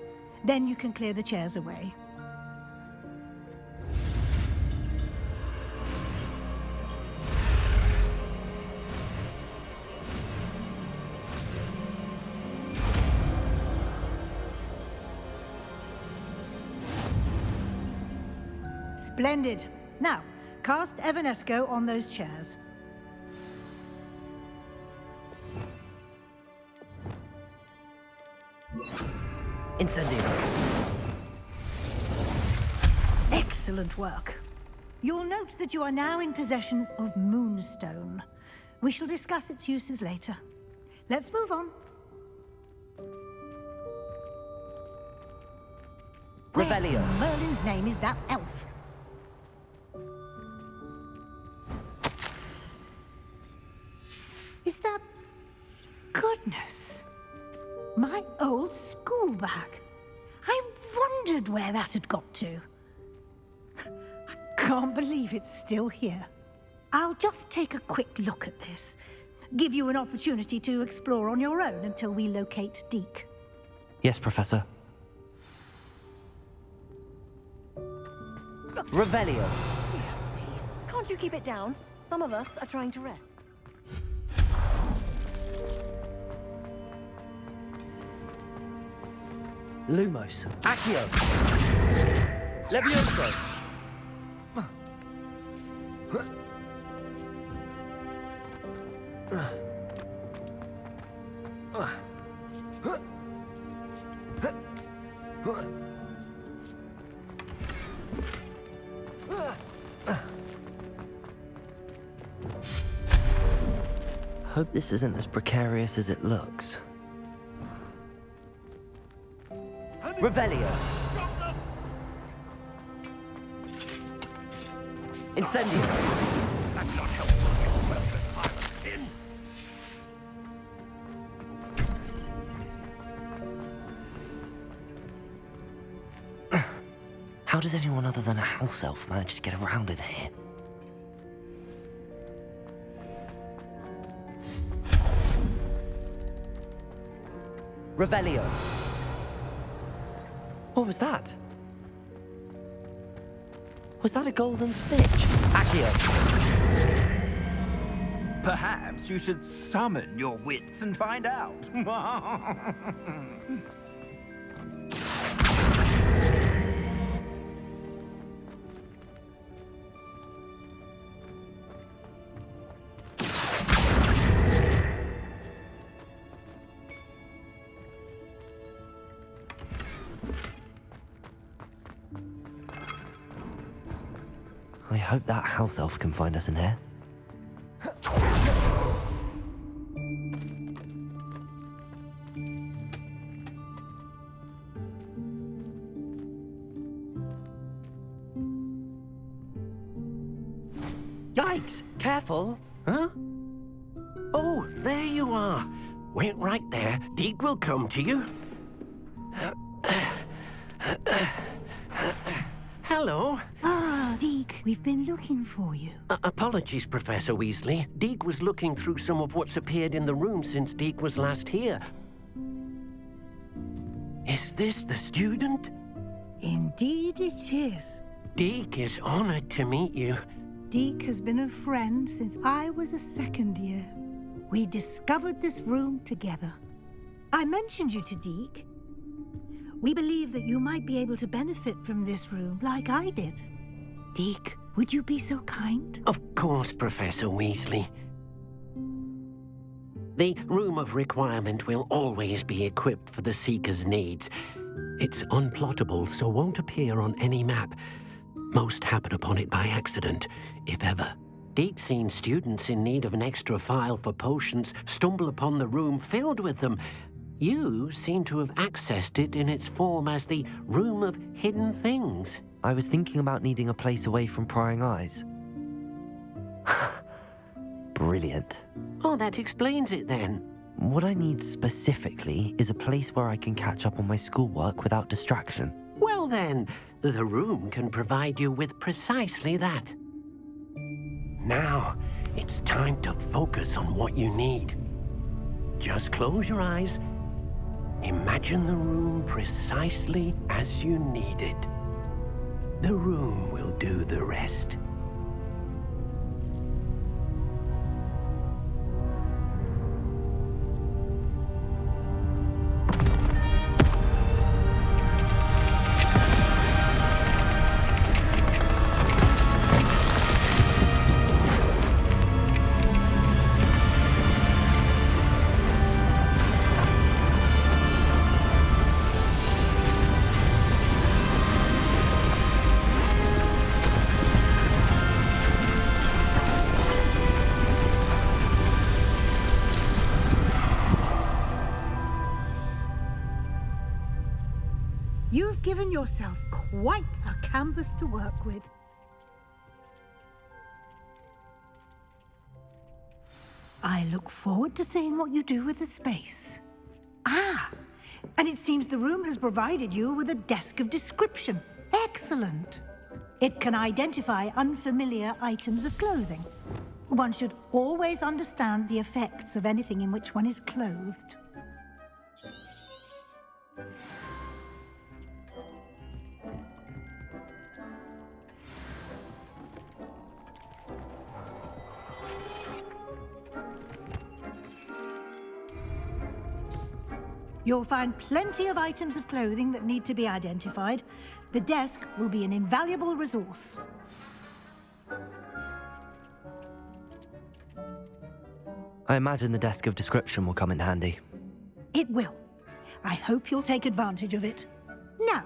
then you can clear the chairs away. Splendid. Now, cast Evanesco on those chairs. Incendio. Excellent work. You'll note that you are now in possession of Moonstone. We shall discuss its uses later. Let's move on. Revelio. Where in Merlin's name is that elf? Is that... Goodness. My old school bag. I wondered where that had got to. I can't believe it's still here. I'll just take a quick look at this. Give you an opportunity to explore on your own until we locate Deke. Yes, Professor. Revelio. Can't you keep it down? Some of us are trying to rest. Lumos. Accio. Levioso. Hope this isn't as precarious as it looks. Revelio! Incendio! That's not helpful. Welcome, I'm in. How does anyone other than a house elf manage to get around in here? Revelio. What was that? Was that a golden snitch? Accio. Perhaps you should summon your wits and find out. I hope that house elf can find us in here. Yikes! Careful! Huh? Oh, there you are. Wait right there. Deek will come to you. Hello. Ah, Deek, we've been looking for you. Apologies, Professor Weasley. Deek was looking through some of what's appeared in the room since Deek was last here. Is this the student? Indeed it is. Deek is honored to meet you. Deek has been a friend since I was a second year. We discovered this room together. I mentioned you to Deek. We believe that you might be able to benefit from this room like I did. Deek, would you be so kind? Of course, Professor Weasley. The Room of Requirement will always be equipped for the Seeker's needs. It's unplottable, so won't appear on any map. Most happen upon it by accident, if ever. Deek's seen students in need of an extra file for potions stumble upon the room filled with them. You seem to have accessed it in its form as the Room of Hidden Things. I was thinking about needing a place away from prying eyes. Brilliant. Oh, that explains it then. What I need specifically is a place where I can catch up on my schoolwork without distraction. Well then, the room can provide you with precisely that. Now, it's time to focus on what you need. Just close your eyes. Imagine the room precisely as you need it. The room will do the rest. You've given yourself quite a canvas to work with. I look forward to seeing what you do with the space. Ah, and it seems the room has provided you with a desk of description. Excellent. It can identify unfamiliar items of clothing. One should always understand the effects of anything in which one is clothed. You'll find plenty of items of clothing that need to be identified. The desk will be an invaluable resource. I imagine the desk of description will come in handy. It will. I hope you'll take advantage of it. Now,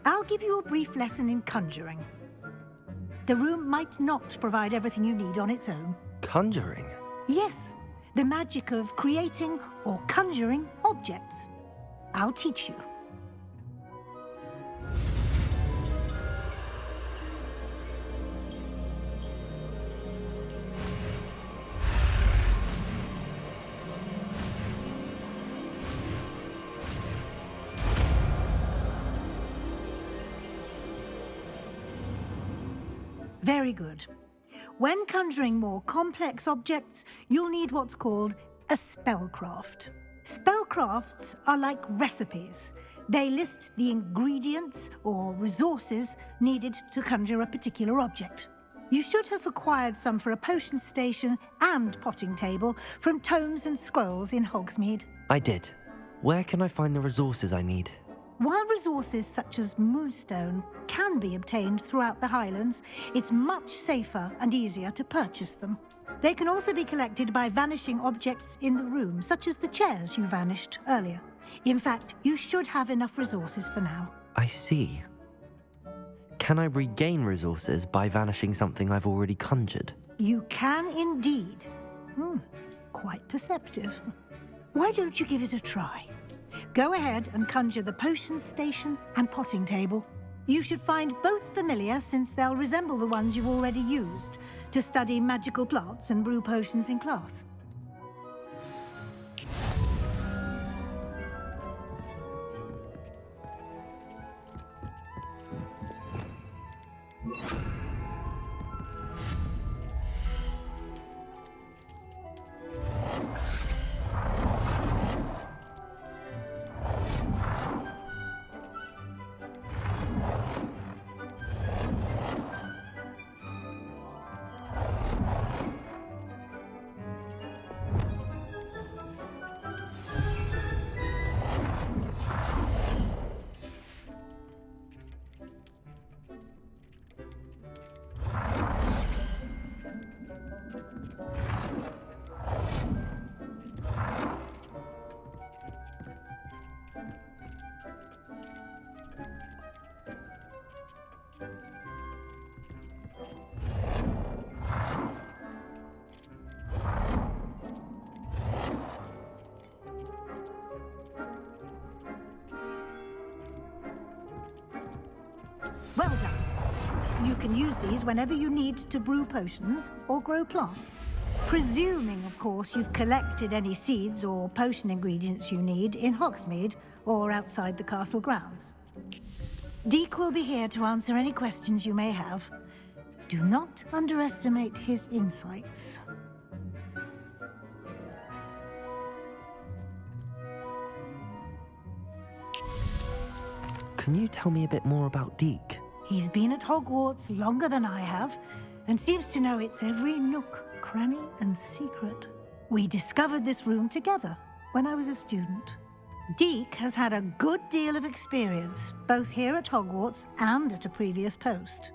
I'll give you a brief lesson in conjuring. The room might not provide everything you need on its own. Conjuring? Yes. The magic of creating or conjuring objects. I'll teach you. Very good. When conjuring more complex objects, you'll need what's called a spellcraft. Spellcrafts are like recipes. They list the ingredients or resources needed to conjure a particular object. You should have acquired some for a potion station and potting table from tomes and scrolls in Hogsmeade. I did. Where can I find the resources I need? While resources such as moonstone can be obtained throughout the Highlands, it's much safer and easier to purchase them. They can also be collected by vanishing objects in the room, such as the chairs you vanished earlier. In fact, you should have enough resources for now. I see. Can I regain resources by vanishing something I've already conjured? You can indeed. Quite perceptive. Why don't you give it a try? Go ahead and conjure the potion station and potting table. You should find both familiar, since they'll resemble the ones you've already used to study magical plants and brew potions in class. Well done. You can use these whenever you need to brew potions or grow plants. Presuming, of course, you've collected any seeds or potion ingredients you need in Hogsmeade or outside the castle grounds. Deek will be here to answer any questions you may have. Do not underestimate his insights. Can you tell me a bit more about Deek? He's been at Hogwarts longer than I have, and seems to know its every nook, cranny, and secret. We discovered this room together when I was a student. Deek has had a good deal of experience, both here at Hogwarts and at a previous post.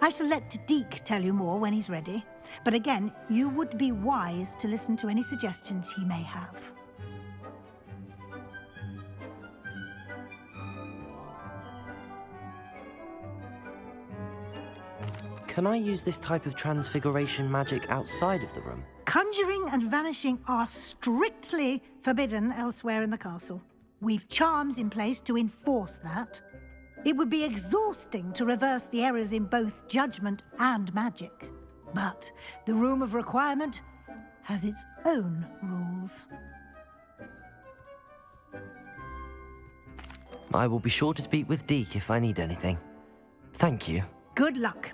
I shall let Deek tell you more when he's ready, but again, you would be wise to listen to any suggestions he may have. Can I use this type of transfiguration magic outside of the room? Conjuring and vanishing are strictly forbidden elsewhere in the castle. We've charms in place to enforce that. It would be exhausting to reverse the errors in both judgment and magic. But the Room of Requirement has its own rules. I will be sure to speak with Deek if I need anything. Thank you. Good luck.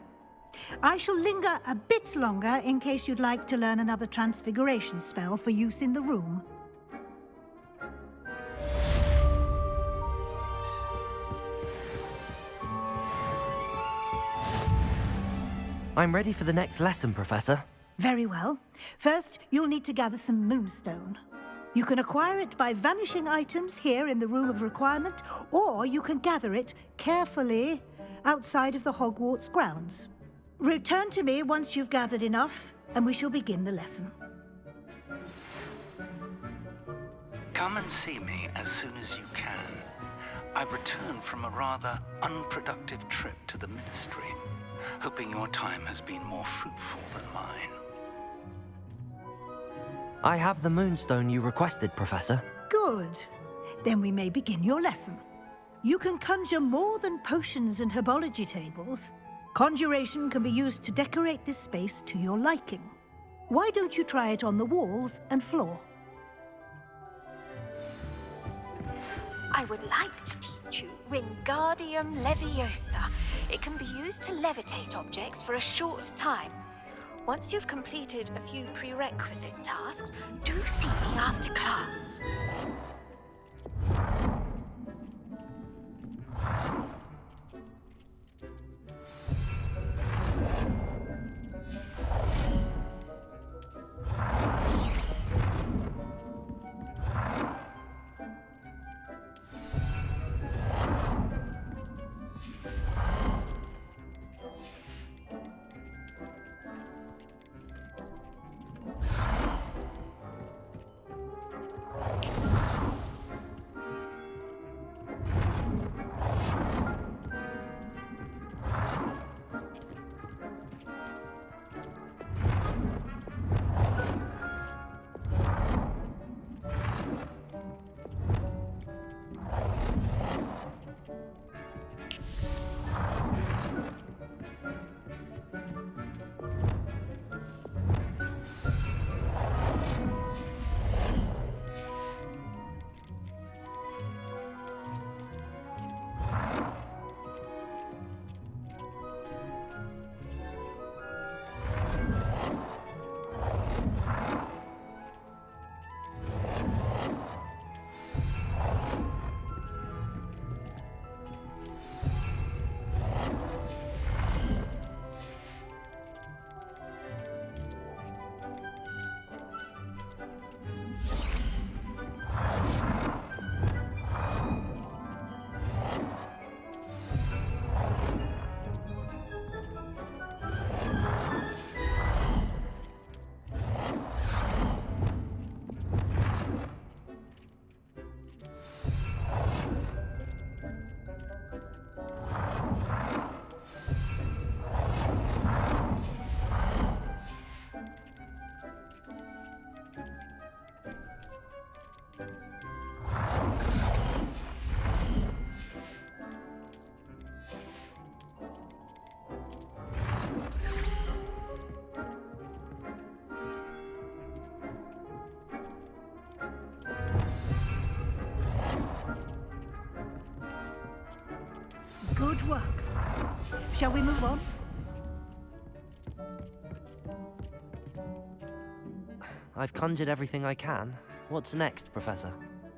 I shall linger a bit longer in case you'd like to learn another transfiguration spell for use in the room. I'm ready for the next lesson, Professor. Very well. First, you'll need to gather some moonstone. You can acquire it by vanishing items here in the Room of Requirement, or you can gather it carefully outside of the Hogwarts grounds. Return to me once you've gathered enough, and we shall begin the lesson. Come and see me as soon as you can. I've returned from a rather unproductive trip to the Ministry, hoping your time has been more fruitful than mine. I have the moonstone you requested, Professor. Good. Then we may begin your lesson. You can conjure more than potions and herbology tables. Conjuration can be used to decorate this space to your liking. Why don't you try it on the walls and floor? I would like to teach you Wingardium Leviosa. It can be used to levitate objects for a short time. Once you've completed a few prerequisite tasks, do see me after class. Good work. Shall we move on? I've conjured everything I can. What's next, Professor?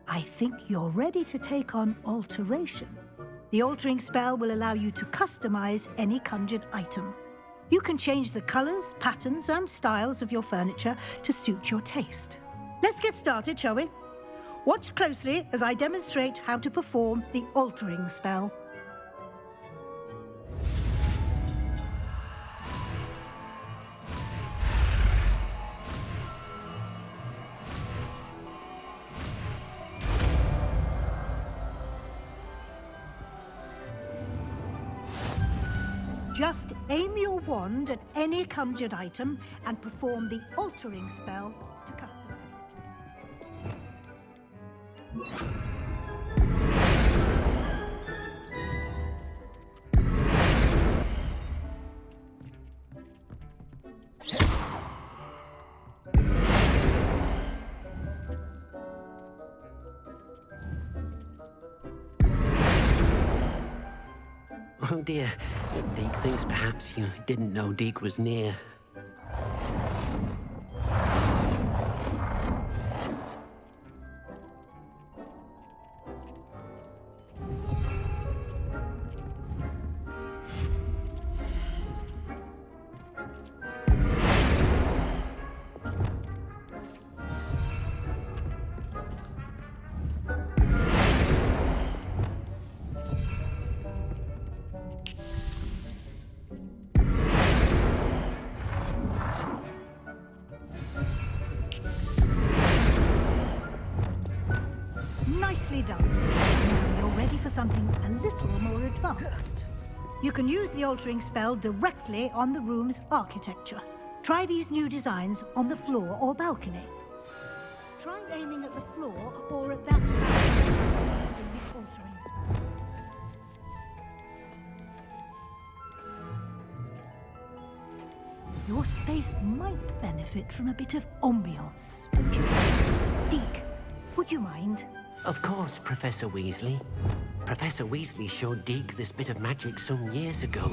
I think you're ready to take on alteration. The altering spell will allow you to customize any conjured item. You can change the colors, patterns, and styles of your furniture to suit your taste. Let's get started, shall we? Watch closely as I demonstrate how to perform the altering spell. Just aim your wand at any conjured item and perform the altering spell to customize it. Oh dear. Deke thinks perhaps you didn't know Deke was near. Nicely done. Now you're ready for something a little more advanced. You can use the altering spell directly on the room's architecture. Try these new designs on the floor or balcony. Try aiming at the floor or at that spell. Your space might benefit from a bit of ambiance, don't you? Deke, would you mind? Of course, Professor Weasley. Professor Weasley showed Deke this bit of magic some years ago.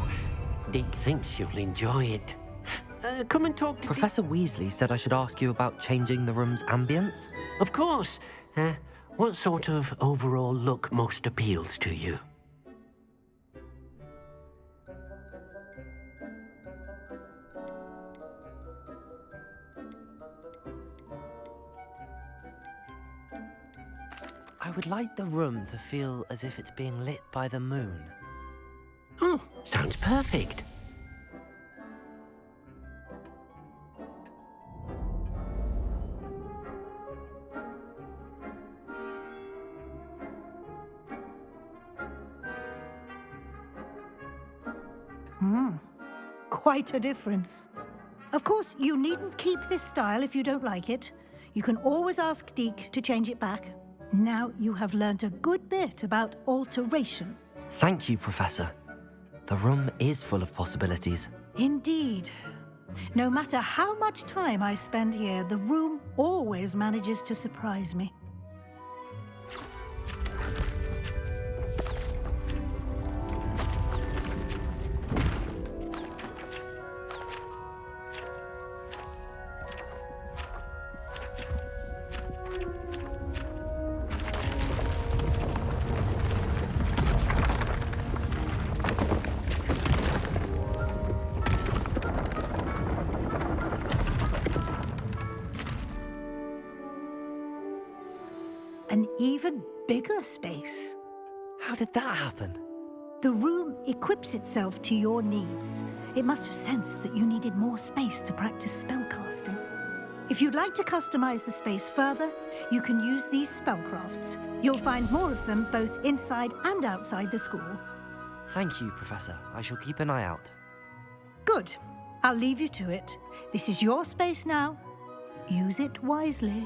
Deke thinks you'll enjoy it. Come and talk to Professor Weasley said I should ask you about changing the room's ambience? Of course. What sort of overall look most appeals to you? I would like the room to feel as if it's being lit by the moon. Oh, sounds perfect. Quite a difference. Of course, you needn't keep this style if you don't like it. You can always ask Deke to change it back. Now you have learnt a good bit about alteration. Thank you, Professor. The room is full of possibilities. Indeed. No matter how much time I spend here, the room always manages to surprise me. An even bigger space. How did that happen? The room equips itself to your needs. It must have sensed that you needed more space to practice spellcasting. If you'd like to customize the space further, you can use these spellcrafts. You'll find more of them both inside and outside the school. Thank you, Professor. I shall keep an eye out. Good. I'll leave you to it. This is your space now. Use it wisely.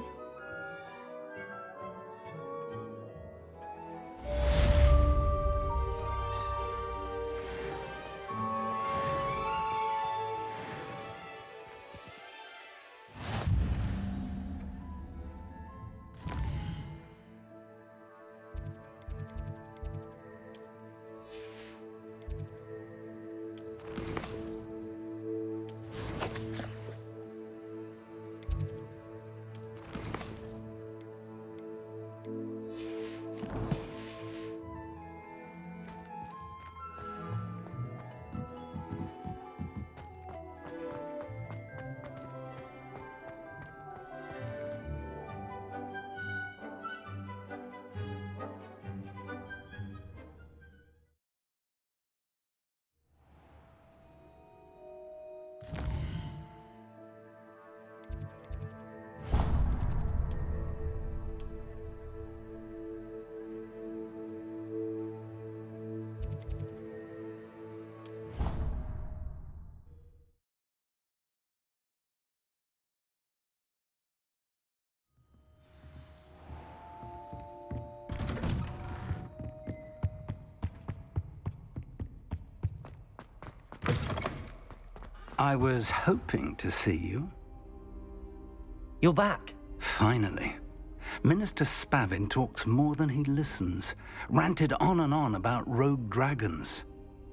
I was hoping to see you. You're back. Finally. Minister Spavin talks more than he listens. Ranted on and on about rogue dragons.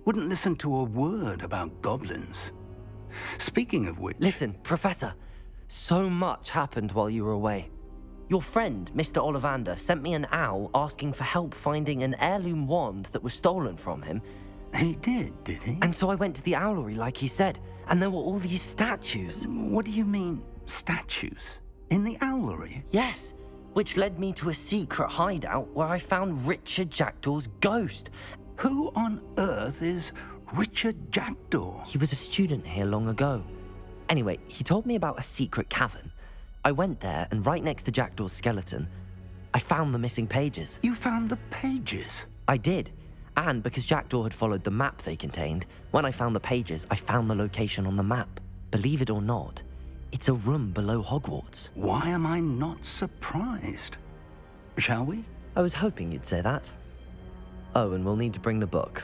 Wouldn't listen to a word about goblins. Speaking of which... Listen, Professor. So much happened while you were away. Your friend, Mr. Ollivander, sent me an owl asking for help finding an heirloom wand that was stolen from him. He did he? And so I went to the owlery like he said, and there were all these statues. What do you mean, statues? In the owlery? Yes, which led me to a secret hideout where I found Richard Jackdaw's ghost. Who on earth is Richard Jackdaw? He was a student here long ago. Anyway, he told me about a secret cavern. I went there, and right next to Jackdaw's skeleton, I found the missing pages. You found the pages? I did. And because Jackdaw had followed the map they contained, when I found the pages, I found the location on the map. Believe it or not, It's a room below Hogwarts. Why am I not surprised? Shall we? I was hoping you'd say that. Oh, and we'll need to bring the book.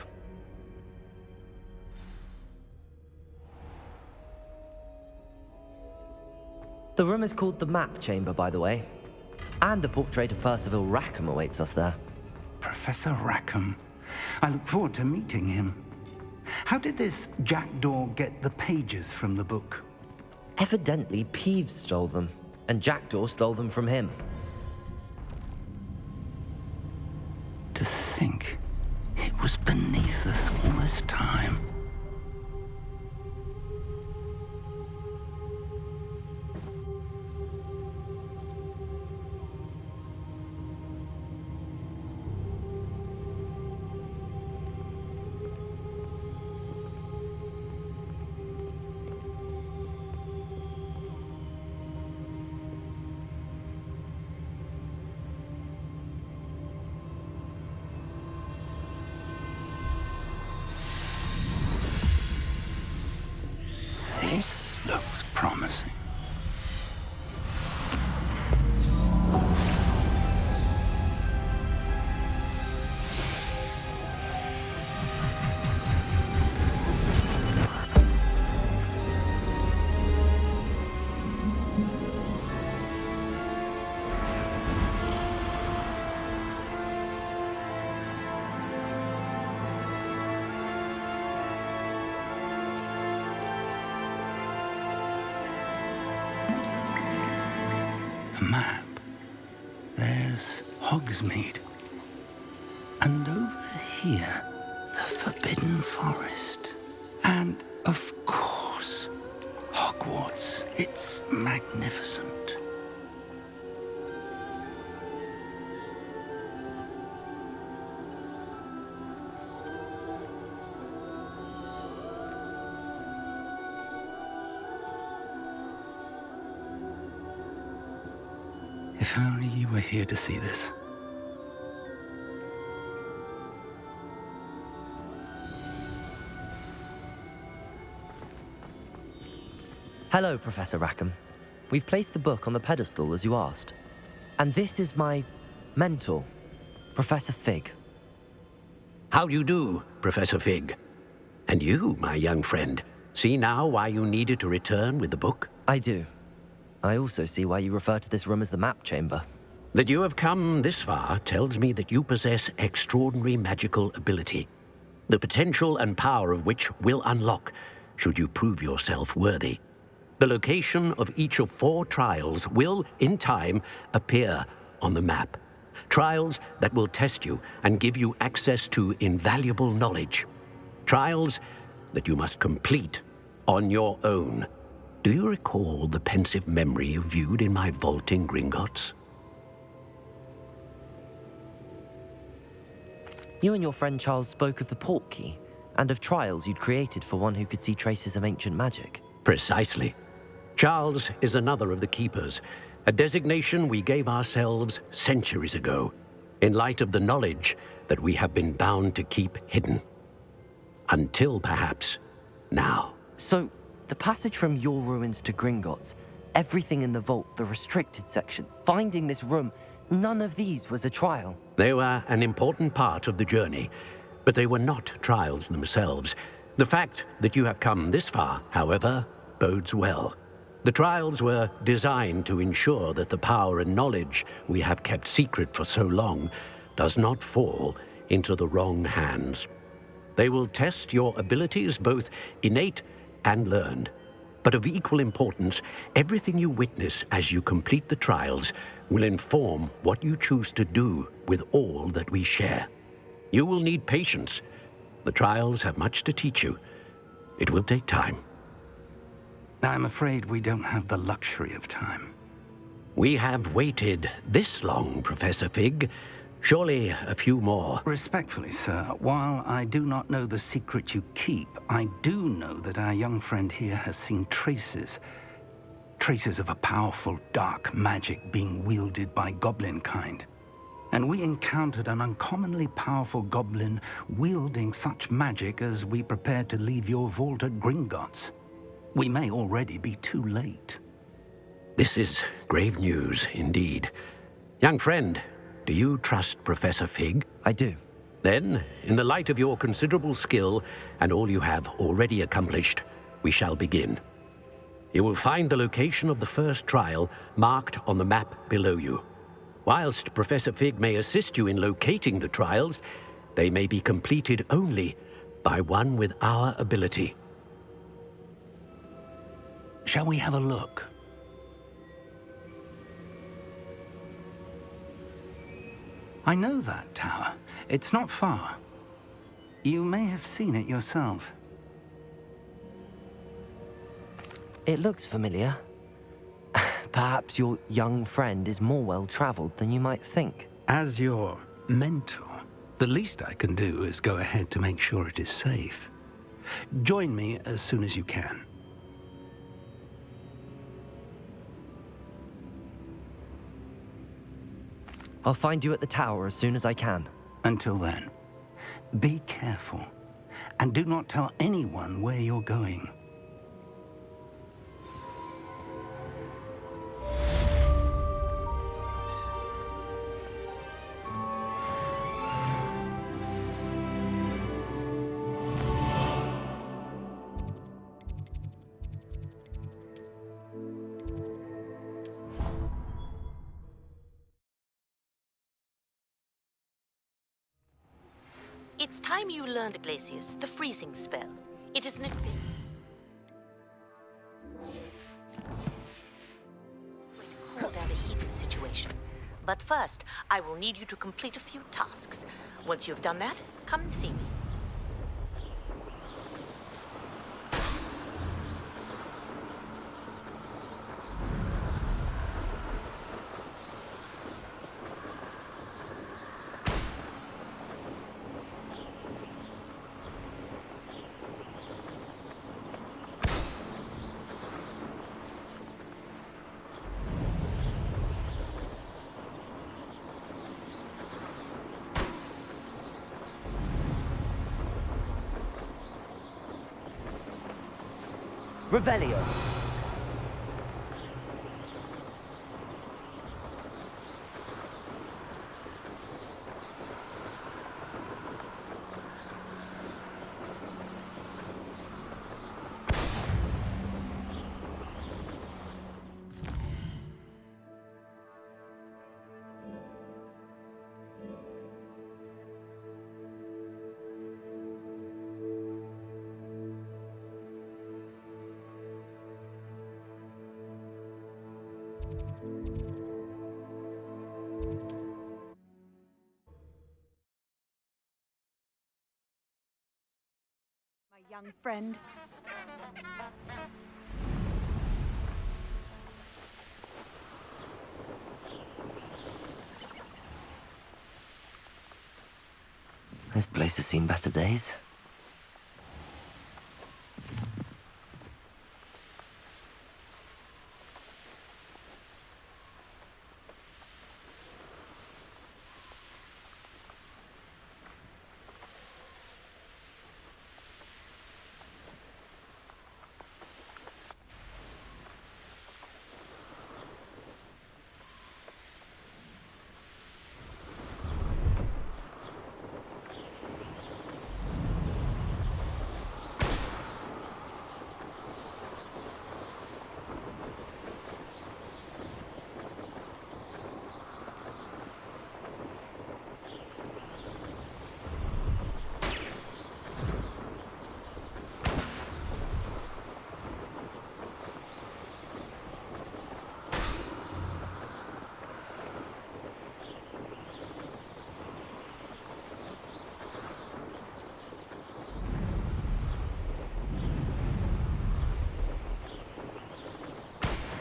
The room is called the Map Chamber, by the way. And a portrait of Percival Rackham awaits us there. Professor Rackham. I look forward to meeting him. How did this jackdaw get the pages from the book? Evidently, Peeves stole them, and Jackdaw stole them from him. To think it was beneath us all this time. This looks promising. Map. There's Hogsmeade. And over here, the Forbidden Forest. And, of course, Hogwarts. It's magnificent. If only you were here to see this. Hello, Professor Rackham. We've placed the book on the pedestal as you asked. And this is my mentor, Professor Fig. How do you do, Professor Fig? And you, my young friend, see now why you needed to return with the book? I do. I also see why you refer to this room as the Map Chamber. That you have come this far tells me that you possess extraordinary magical ability, the potential and power of which will unlock should you prove yourself worthy. The location of each of 4 trials will, in time, appear on the map. Trials that will test you and give you access to invaluable knowledge. Trials that you must complete on your own. Do you recall the pensive memory you viewed in my vault in Gringotts? You and your friend Charles spoke of the Portkey, and of trials you'd created for one who could see traces of ancient magic. Precisely. Charles is another of the Keepers, a designation we gave ourselves centuries ago, in light of the knowledge that we have been bound to keep hidden. Until, perhaps, now. So, the passage from your ruins to Gringotts, everything in the vault, the restricted section, finding this room, none of these was a trial. They were an important part of the journey, but they were not trials themselves. The fact that you have come this far, however, bodes well. The trials were designed to ensure that the power and knowledge we have kept secret for so long does not fall into the wrong hands. They will test your abilities, both innate and learned. But of equal importance, everything you witness as you complete the trials will inform what you choose to do with all that we share. You will need patience. The trials have much to teach you. It will take time. I'm afraid we don't have the luxury of time. We have waited this long, Professor Fig. Surely a few more. Respectfully, sir, while I do not know the secret you keep, I do know that our young friend here has seen traces of a powerful dark magic being wielded by goblin kind. And we encountered an uncommonly powerful goblin wielding such magic as we prepared to leave your vault at Gringotts. We may already be too late. This is grave news indeed. Young friend, do you trust Professor Fig? I do. Then, in the light of your considerable skill and all you have already accomplished, we shall begin. You will find the location of the first trial marked on the map below you. Whilst Professor Fig may assist you in locating the trials, they may be completed only by one with our ability. Shall we have a look? I know that tower. It's not far. You may have seen it yourself. It looks familiar. Perhaps your young friend is more well-traveled than you might think. As your mentor, the least I can do is go ahead to make sure it is safe. Join me as soon as you can. I'll find you at the tower as soon as I can. Until then, be careful, and do not tell anyone where you're going. It's time you learned, Glacius, the freezing spell. It is an... When called out a heated situation. But first, I will need you to complete a few tasks. Once you've done that, come and see me. Revelio. My young friend. This place has seen better days.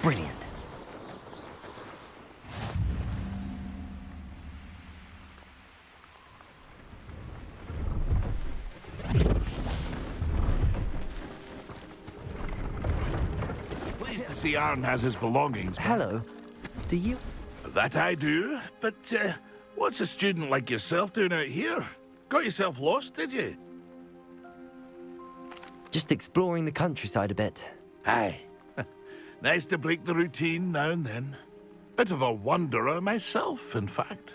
Brilliant. Pleased to see Aaron has his belongings. Hello. Do you? That I do, but what's a student like yourself doing out here? Got yourself lost, did you? Just exploring the countryside a bit. Aye. Nice to break the routine now and then. Bit of a wanderer myself, in fact.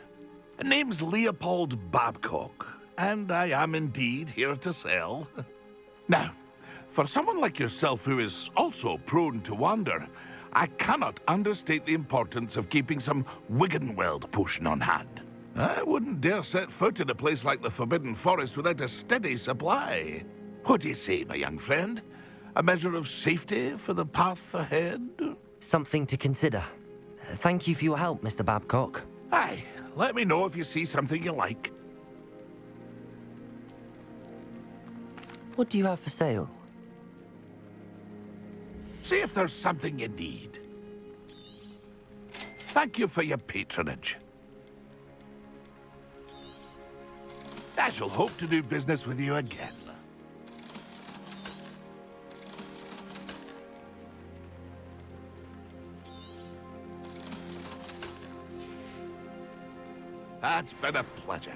Name's Leopold Babcock, and I am indeed here to sell. Now, for someone like yourself who is also prone to wander, I cannot understate the importance of keeping some Wiggenweld potion on hand. I wouldn't dare set foot in a place like the Forbidden Forest without a steady supply. What do you say, my young friend? A measure of safety for the path ahead? Something to consider. Thank you for your help, Mr. Babcock. Aye, let me know if you see something you like. What do you have for sale? See if there's something you need. Thank you for your patronage. I shall hope to do business with you again. It's been a pleasure.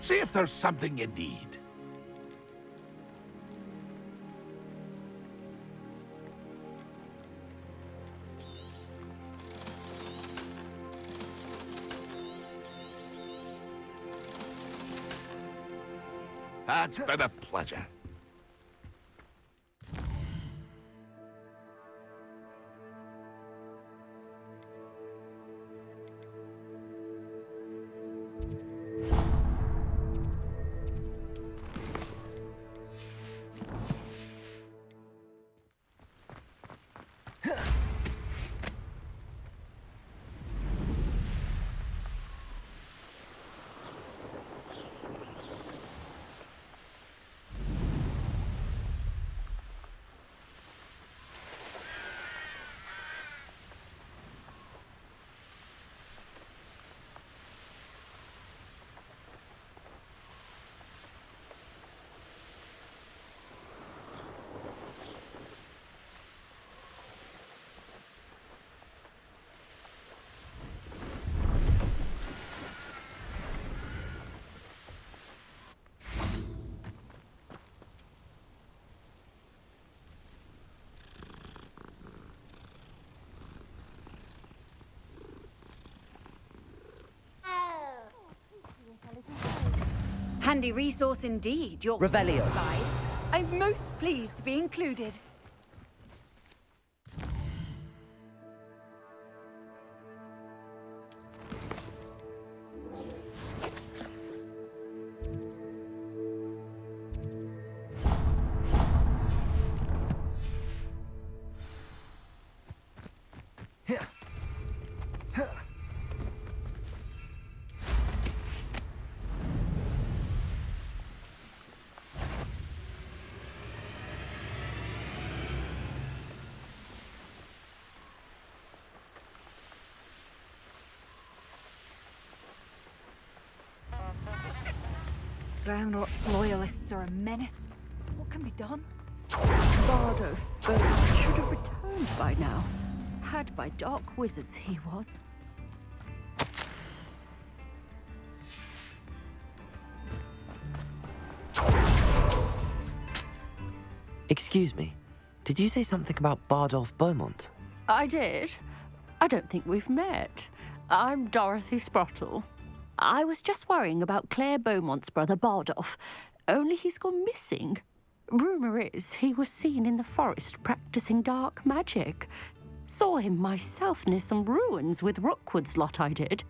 See if there's something you need. It's been a pleasure. Handy resource indeed, your Revelio. guide. I'm most pleased to be included. Brown Rock's loyalists are a menace. What can be done? Bardo should have returned by now. Had by dark wizards, he was. Excuse me, did you say something about Bardolph Beaumont? I did. I don't think we've met. I'm Dorothy Sprottle. I was just worrying about Claire Beaumont's brother Bardolph, only he's gone missing. Rumour is he was seen in the forest practicing dark magic. Saw him myself near some ruins with Rookwood's lot I did.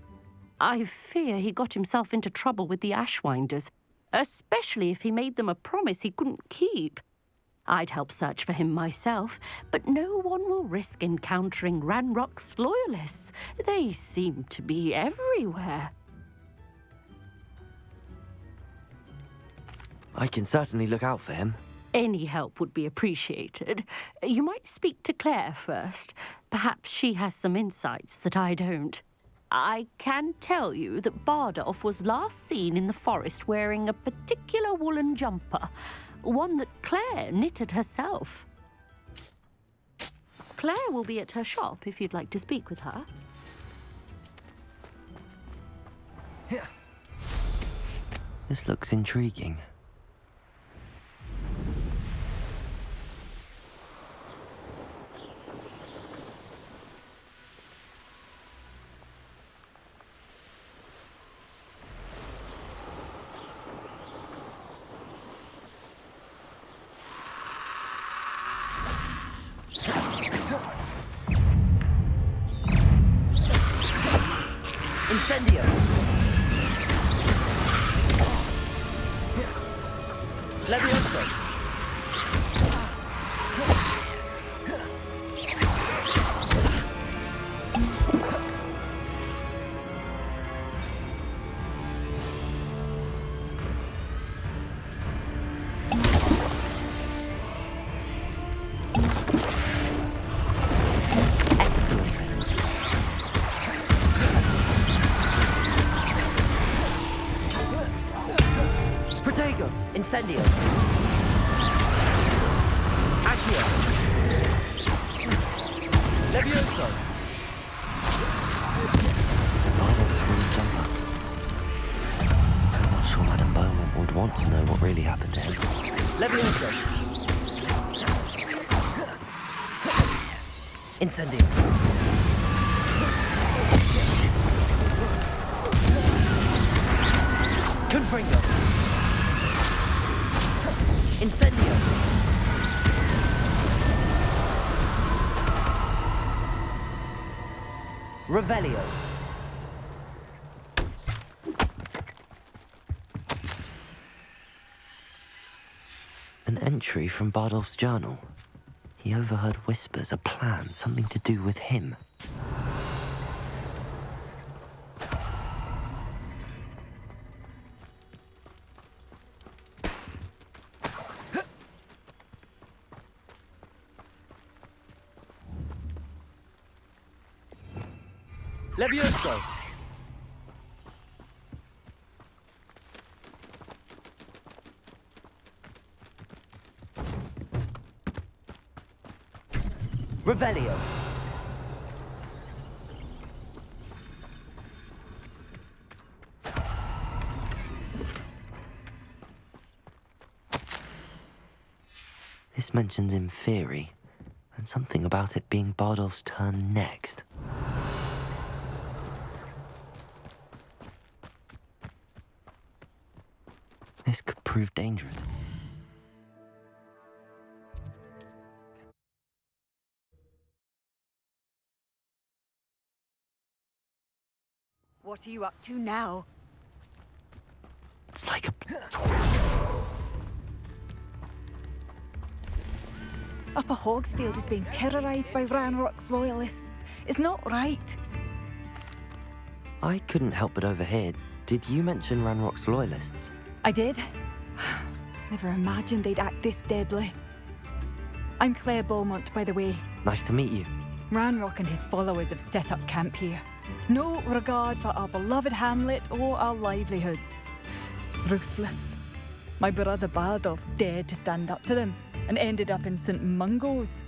I fear he got himself into trouble with the Ashwinders, especially if he made them a promise he couldn't keep. I'd help search for him myself, but no one will risk encountering Ranrock's loyalists. They seem to be everywhere. I can certainly look out for him. Any help would be appreciated. You might speak to Claire first. Perhaps she has some insights that I don't. I can tell you that Bardolph was last seen in the forest wearing a particular woolen jumper, one that Claire knitted herself. Claire will be at her shop if you'd like to speak with her. This looks intriguing. Incendio! Levioso! Incendio! Accio! Levioso! Bardolph's wooden jumper. I'm not sure Madame Beaumont would want to know what really happened to him. Levioso! Incendio! Confringo! Incendio! Revelio! An entry from Bardolph's journal. He overheard whispers, a plan, something to do with him. Levioso! Revelio! This mentions Inferi, and something about it being Bardolph's turn next. This could prove dangerous. What are you up to now? It's like a... Upper Hogsfield is being terrorised by Ranrock's loyalists. It's not right. I couldn't help but overhear. Did you mention Ranrock's loyalists? I did. Never imagined they'd act this deadly. I'm Claire Beaumont, by the way. Nice to meet you. Ranrock and his followers have set up camp here. No regard for our beloved hamlet or our livelihoods. Ruthless. My brother Bardolph dared to stand up to them and ended up in St. Mungo's.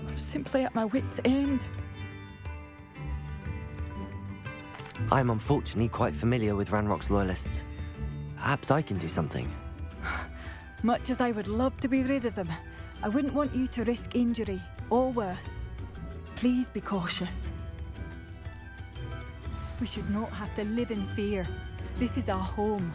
I'm simply at my wit's end. I'm unfortunately quite familiar with Ranrock's loyalists. Perhaps I can do something. Much as I would love to be rid of them, I wouldn't want you to risk injury, or worse. Please be cautious. We should not have to live in fear. This is our home.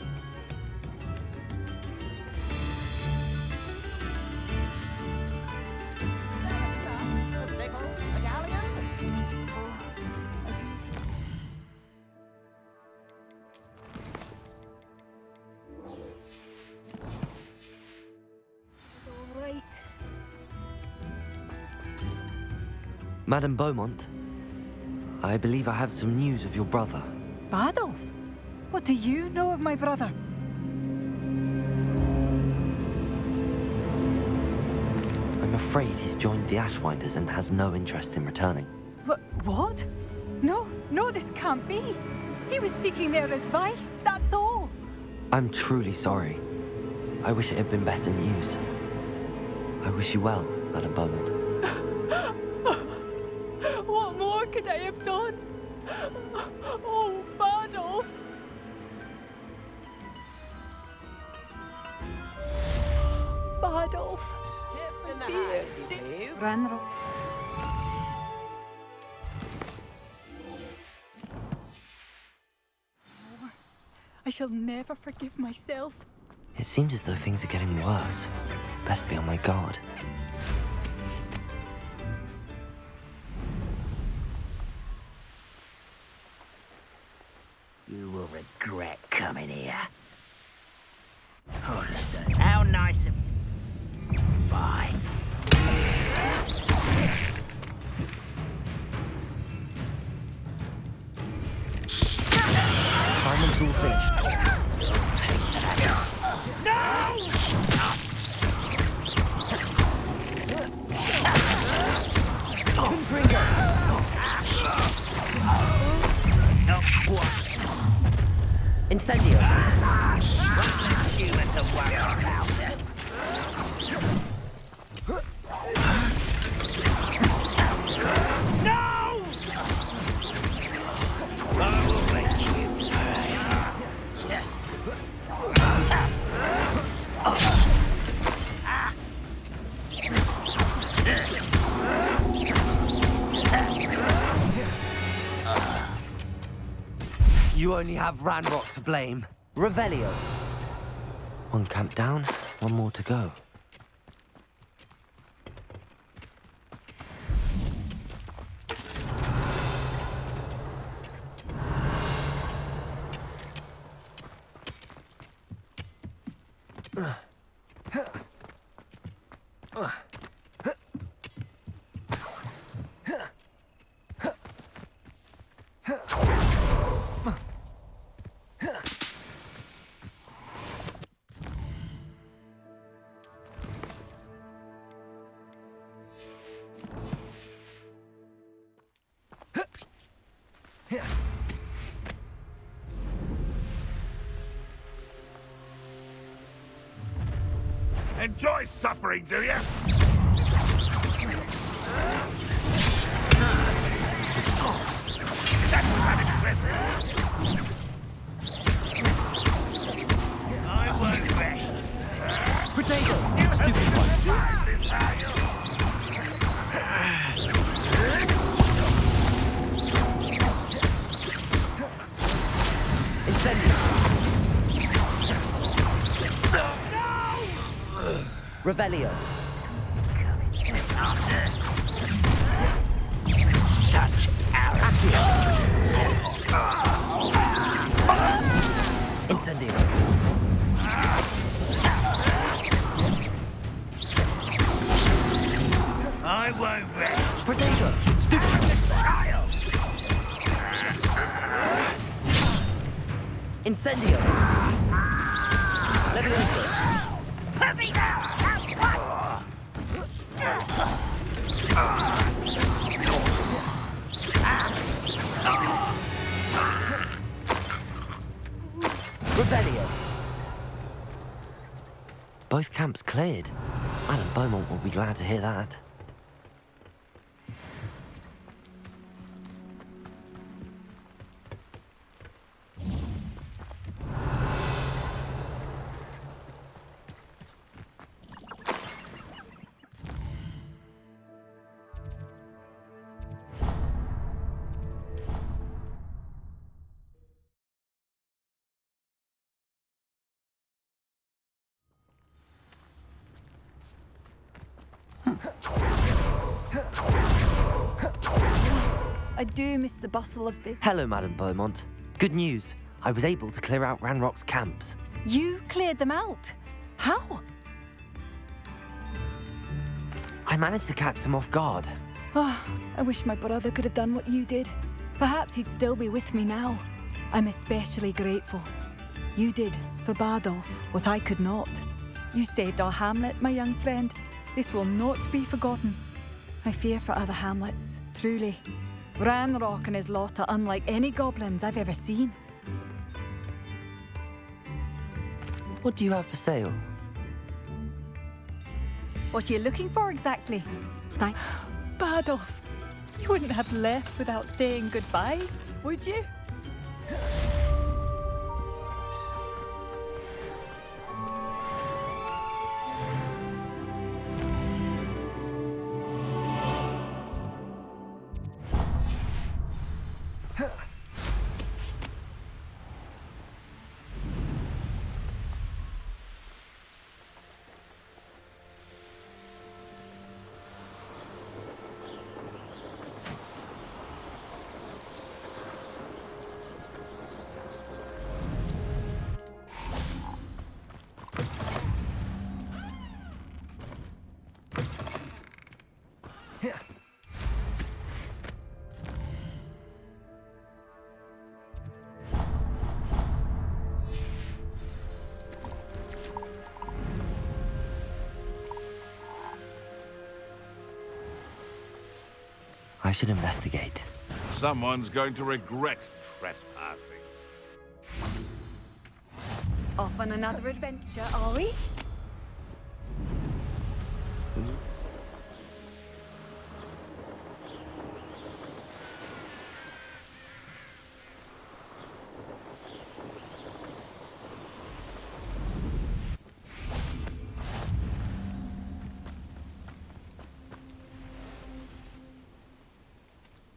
Madame Beaumont, I believe I have some news of your brother. Badolf? What do you know of my brother? I'm afraid he's joined the Ashwinders and has no interest in returning. What? No, this can't be. He was seeking their advice, that's all. I'm truly sorry. I wish it had been better news. I wish you well, Madame Beaumont. What more could I have done? Oh, Badolf! Badolf! Dear, Ranrock. I shall never forgive myself. It seems as though things are getting worse. Best be on my guard. You will regret coming here. Honesty, how nice of you. Bye. Assignment's all finished. Incendio! Human to worry about it. No! I will make you You only have Ranrock to blame. Revelio. One camp down, one more to go. Enjoy suffering, do you? That was unimpressive. I won't rest. Potatoes! Stupid one. This are you. Incendio! Revelio. Such Incendio. I won't rest. Potato. Stupid child. Incendio. Leviosa. Put me down at once. Revelio. Both camps cleared. Madame Beaumont will be glad to hear that. I do miss the bustle of business. Hello, Madame Beaumont. Good news. I was able to clear out Ranrock's camps. You cleared them out? How? I managed to catch them off guard. Oh, I wish my brother could have done what you did. Perhaps he'd still be with me now. I'm especially grateful. You did, for Bardolph, what I could not. You saved our hamlet, my young friend. This will not be forgotten. I fear for other hamlets, truly. Ranrock and his lot are unlike any goblins I've ever seen. What do you have for sale? What are you looking for exactly? Bardolph, you wouldn't have left without saying goodbye, would you? I should investigate. Someone's going to regret trespassing. Off on another adventure, are we?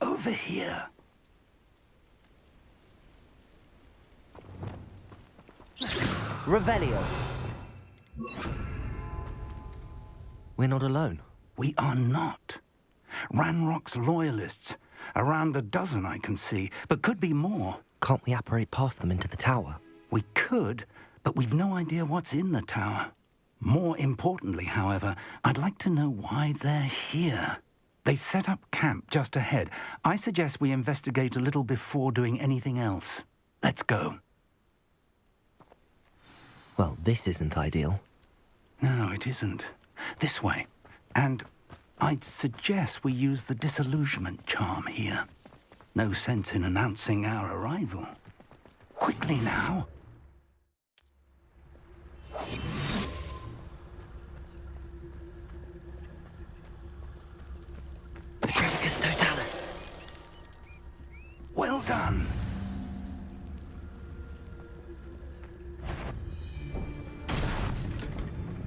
Over here. Revelio. We're not alone. We are not. Ranrock's loyalists. Around a dozen I can see, but could be more. Can't we apparate past them into the tower? We could, but we've no idea what's in the tower. More importantly, however, I'd like to know why they're here. They've set up camp just ahead. I suggest we investigate a little before doing anything else. Let's go. Well, this isn't ideal. No, it isn't. This way. And I'd suggest we use the disillusionment charm here. No sense in announcing our arrival. Quickly now. Petrificus totalis. Well done.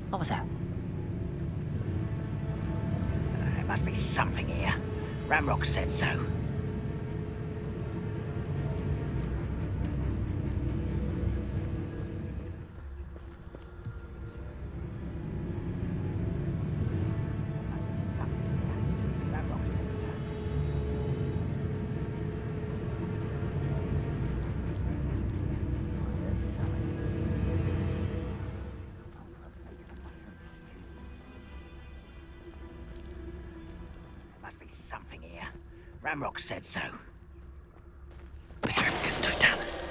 What was that? There must be something here. Ramrock said so. Something here. Ramrock said so. Petrificus totalis.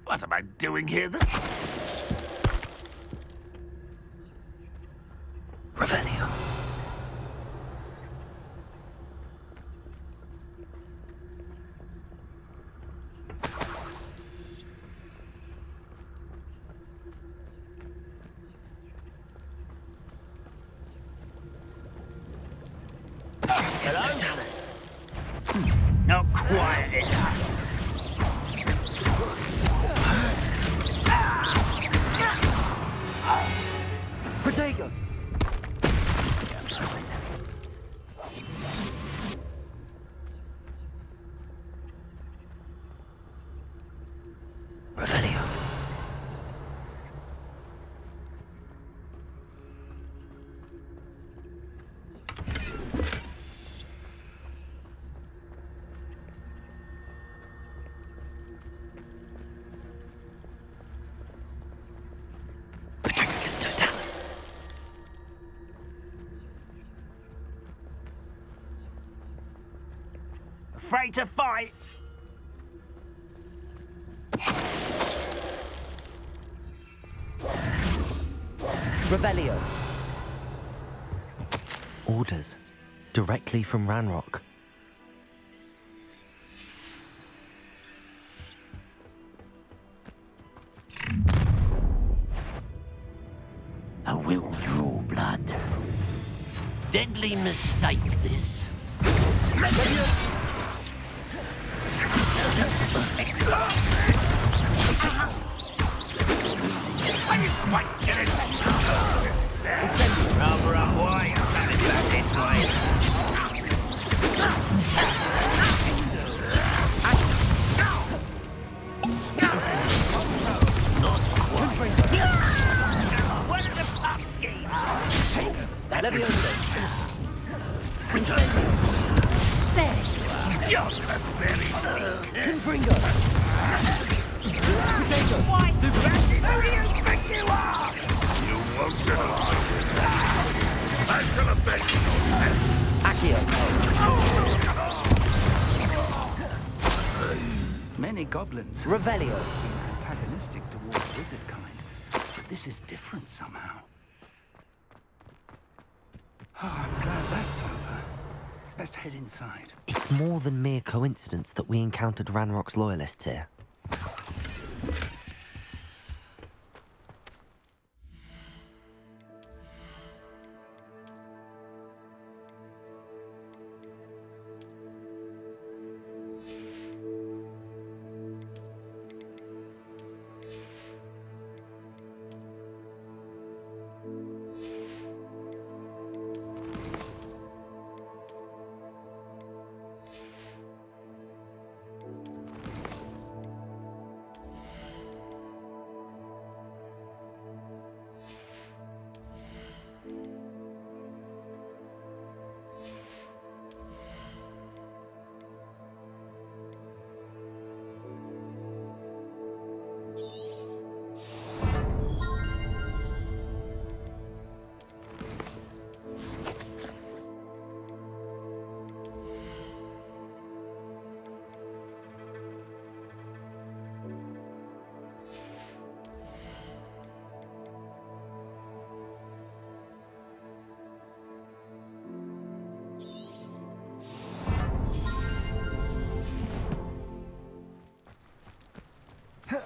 What am I doing here then? Revelio. Not quiet enough. Protego. Revelio. afraid to fight. Revelio. Orders. Directly from Ranrock. A will draw blood. Deadly mistake, this. Rather unwise coming back this way. What are the pups game? There. You're so very Confringo. Why the who do you think you are? You won't get alive. I'm gonna face Accio. Many goblins Revelio. have been antagonistic towards wizard kind, but this is different somehow. Oh, I'm glad that's over. Let's head inside. It's more than mere coincidence that we encountered Ranrock's loyalists here.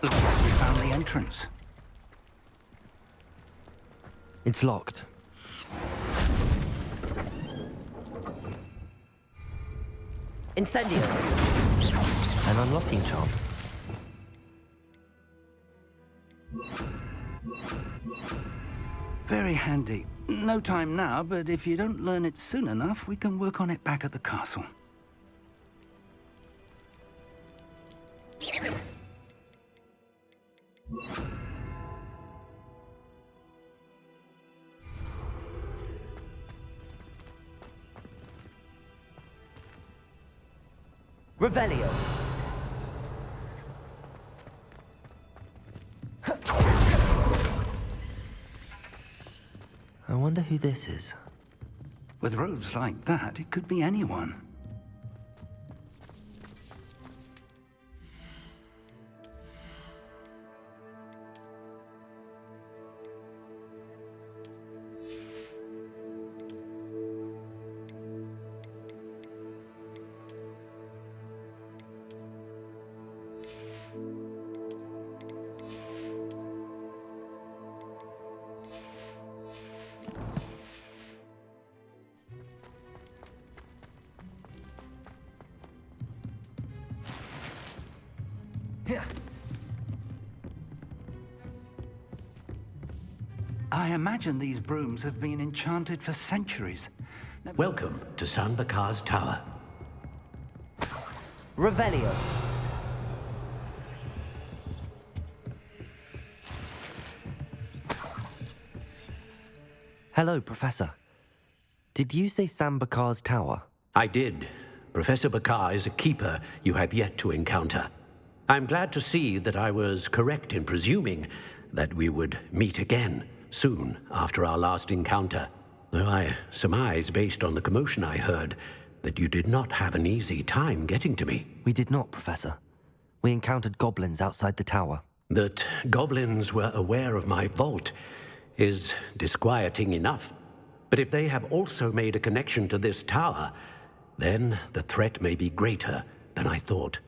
Looks like we found the entrance. It's locked. Incendio. An unlocking charm. Very handy. No time now, but if you don't learn it soon enough, we can work on it back at the castle. Revelio. I wonder who this is. With robes like that, it could be anyone. I imagine these brooms have been enchanted for centuries. Welcome to San Bakar's Tower. Revelio. Hello, Professor. Did you say San Bakar's Tower? I did. Professor Bakar is a keeper you have yet to encounter. I'm glad to see that I was correct in presuming that we would meet again soon after our last encounter, though I surmise, based on the commotion I heard, that you did not have an easy time getting to me. We did not, Professor. We encountered goblins outside the tower. That goblins were aware of my vault is disquieting enough. But if they have also made a connection to this tower, then the threat may be greater than I thought.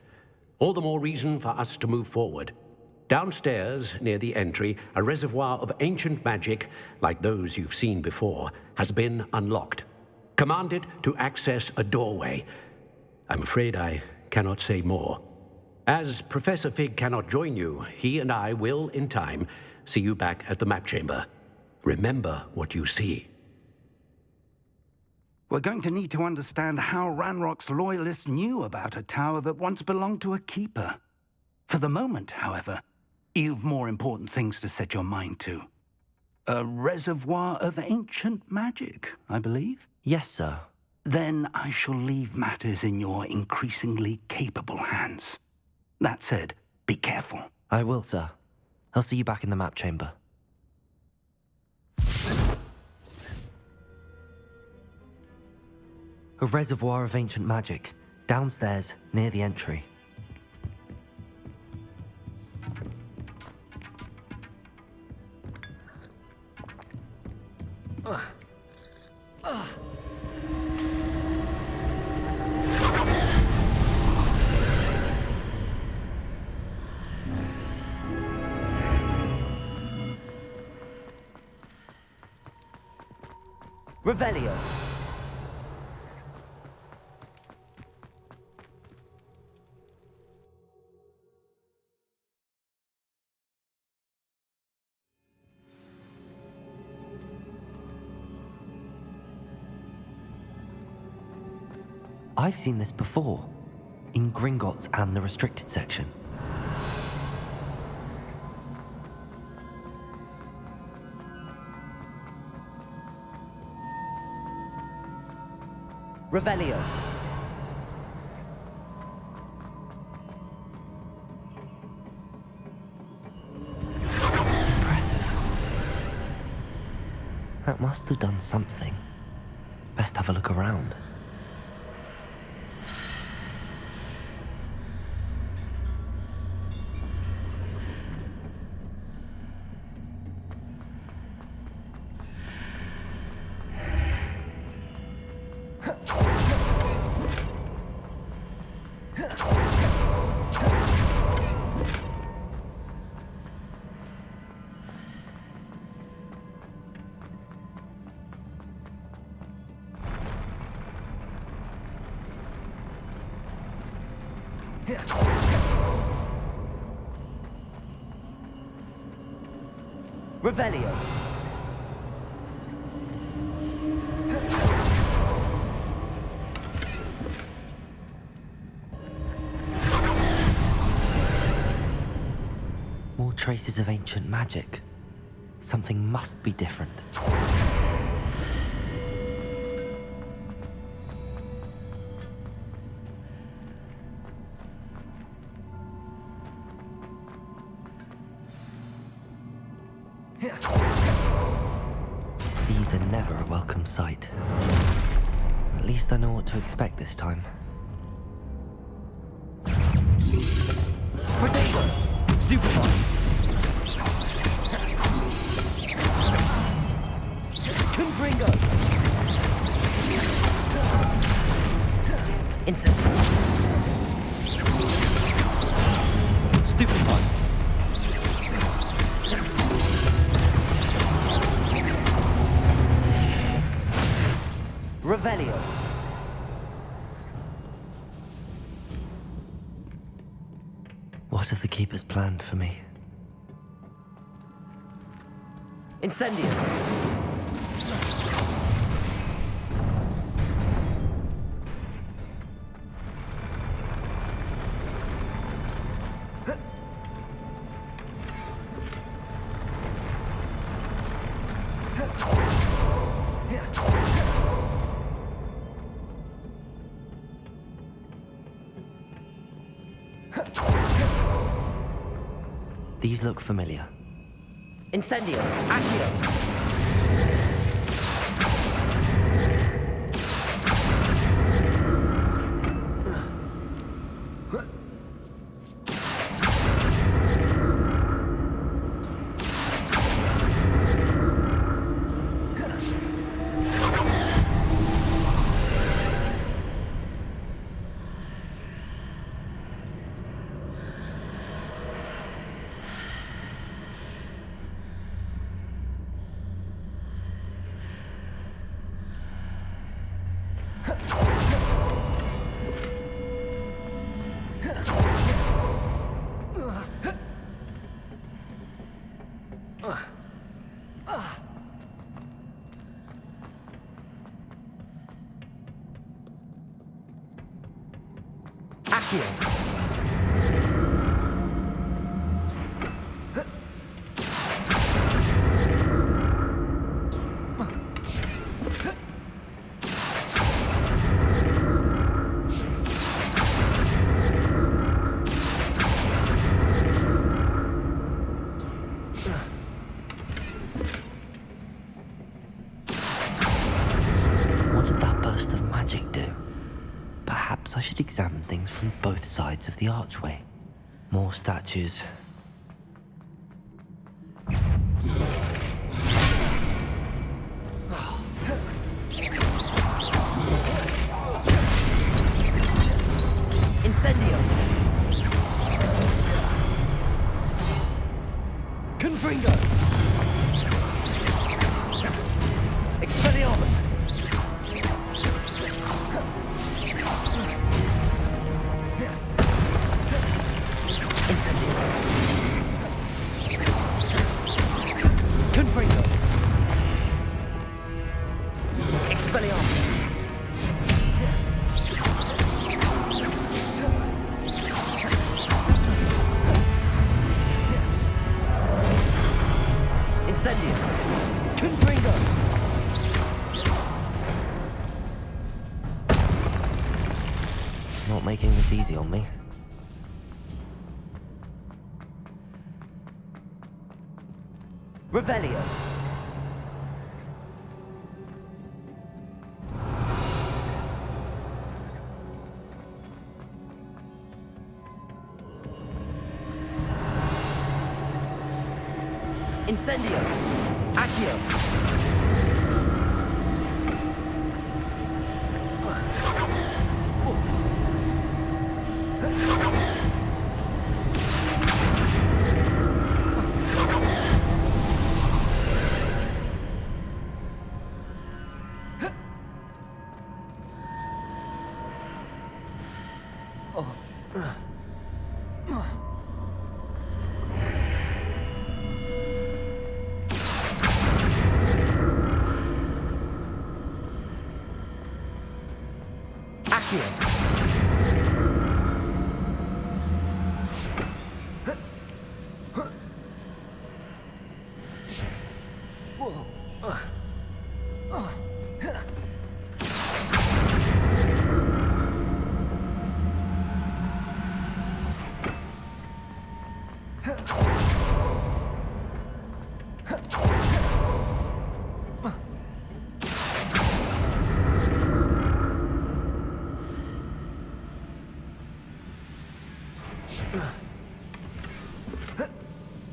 All the more reason for us to move forward. Downstairs, near the entry, a reservoir of ancient magic, like those you've seen before, has been unlocked. Command it to access a doorway. I'm afraid I cannot say more. As Professor Fig cannot join you, he and I will, in time, see you back at the map chamber. Remember what you see. We're going to need to understand how Ranrock's loyalists knew about a tower that once belonged to a keeper. For the moment, however, you've more important things to set your mind to. A reservoir of ancient magic, I believe? Yes, sir. Then I shall leave matters in your increasingly capable hands. That said, be careful. I will, sir. I'll see you back in the map chamber. A reservoir of ancient magic, downstairs, near the entry. Revelio. I've seen this before, in Gringotts and the restricted section. Revelio. Impressive. That must have done something. Best have a look around. Revelio. More traces of ancient magic. Something must be different. These are never a welcome sight. At least I know what to expect this time. Potato! Stupefy! Confringo! Instant! Stupefy! Revelio. What have the Keepers planned for me? Incendio. These look familiar. Incendio! Accio! Accio! What did that burst of magic do? Perhaps I should examine things from both sides of the archway. More statues. Incendio! Confringo! Expelliarmus! Incendio! Confringo! Expelliarmus! Incendio! Confringo! Not making this easy on me. Revelio! Incendio! Accio!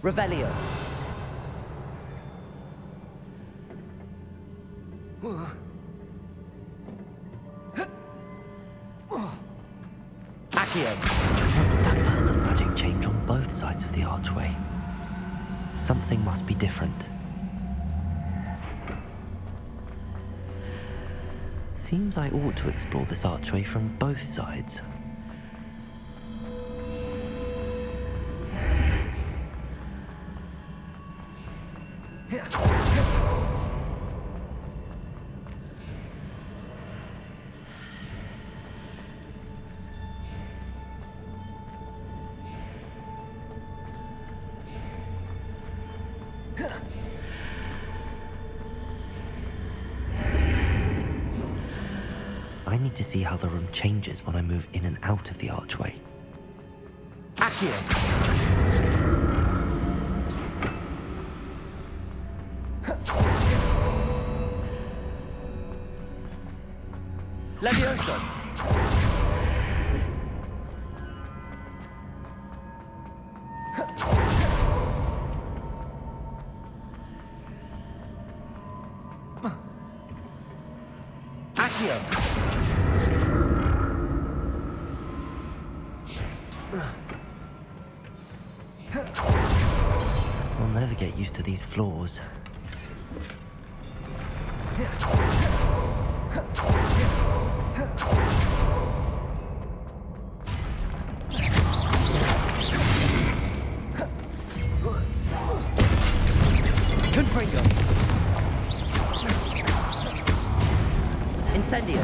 Revelio. Accio. What did that burst of magic change on both sides of the archway? Something must be different. Seems I ought to explore this archway from both sides. I need to see how the room changes when I move in and out of the archway. Accio! Levioso! Accio! I'll never get used to these floors. Confringo! Incendio!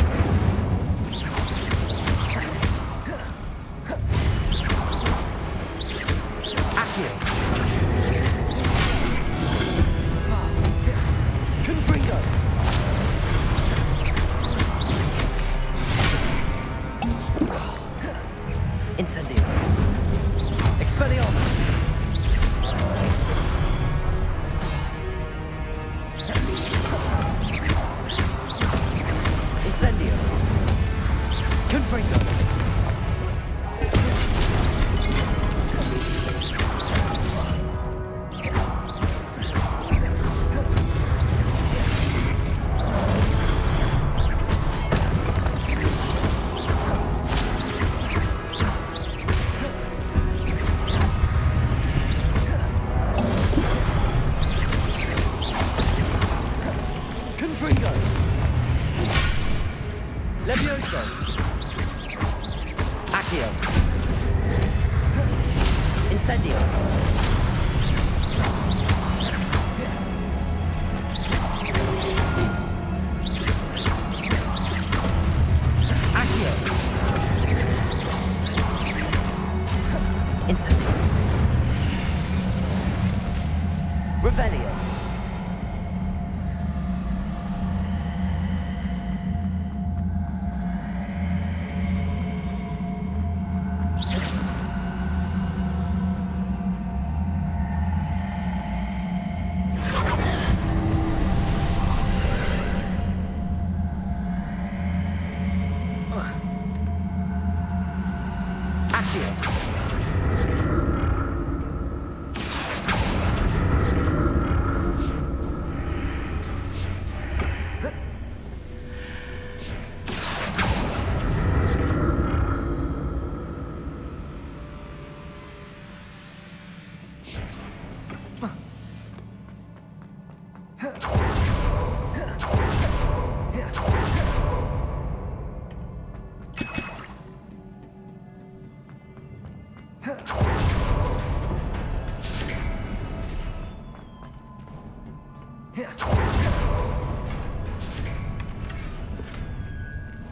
Incendio. Confringo.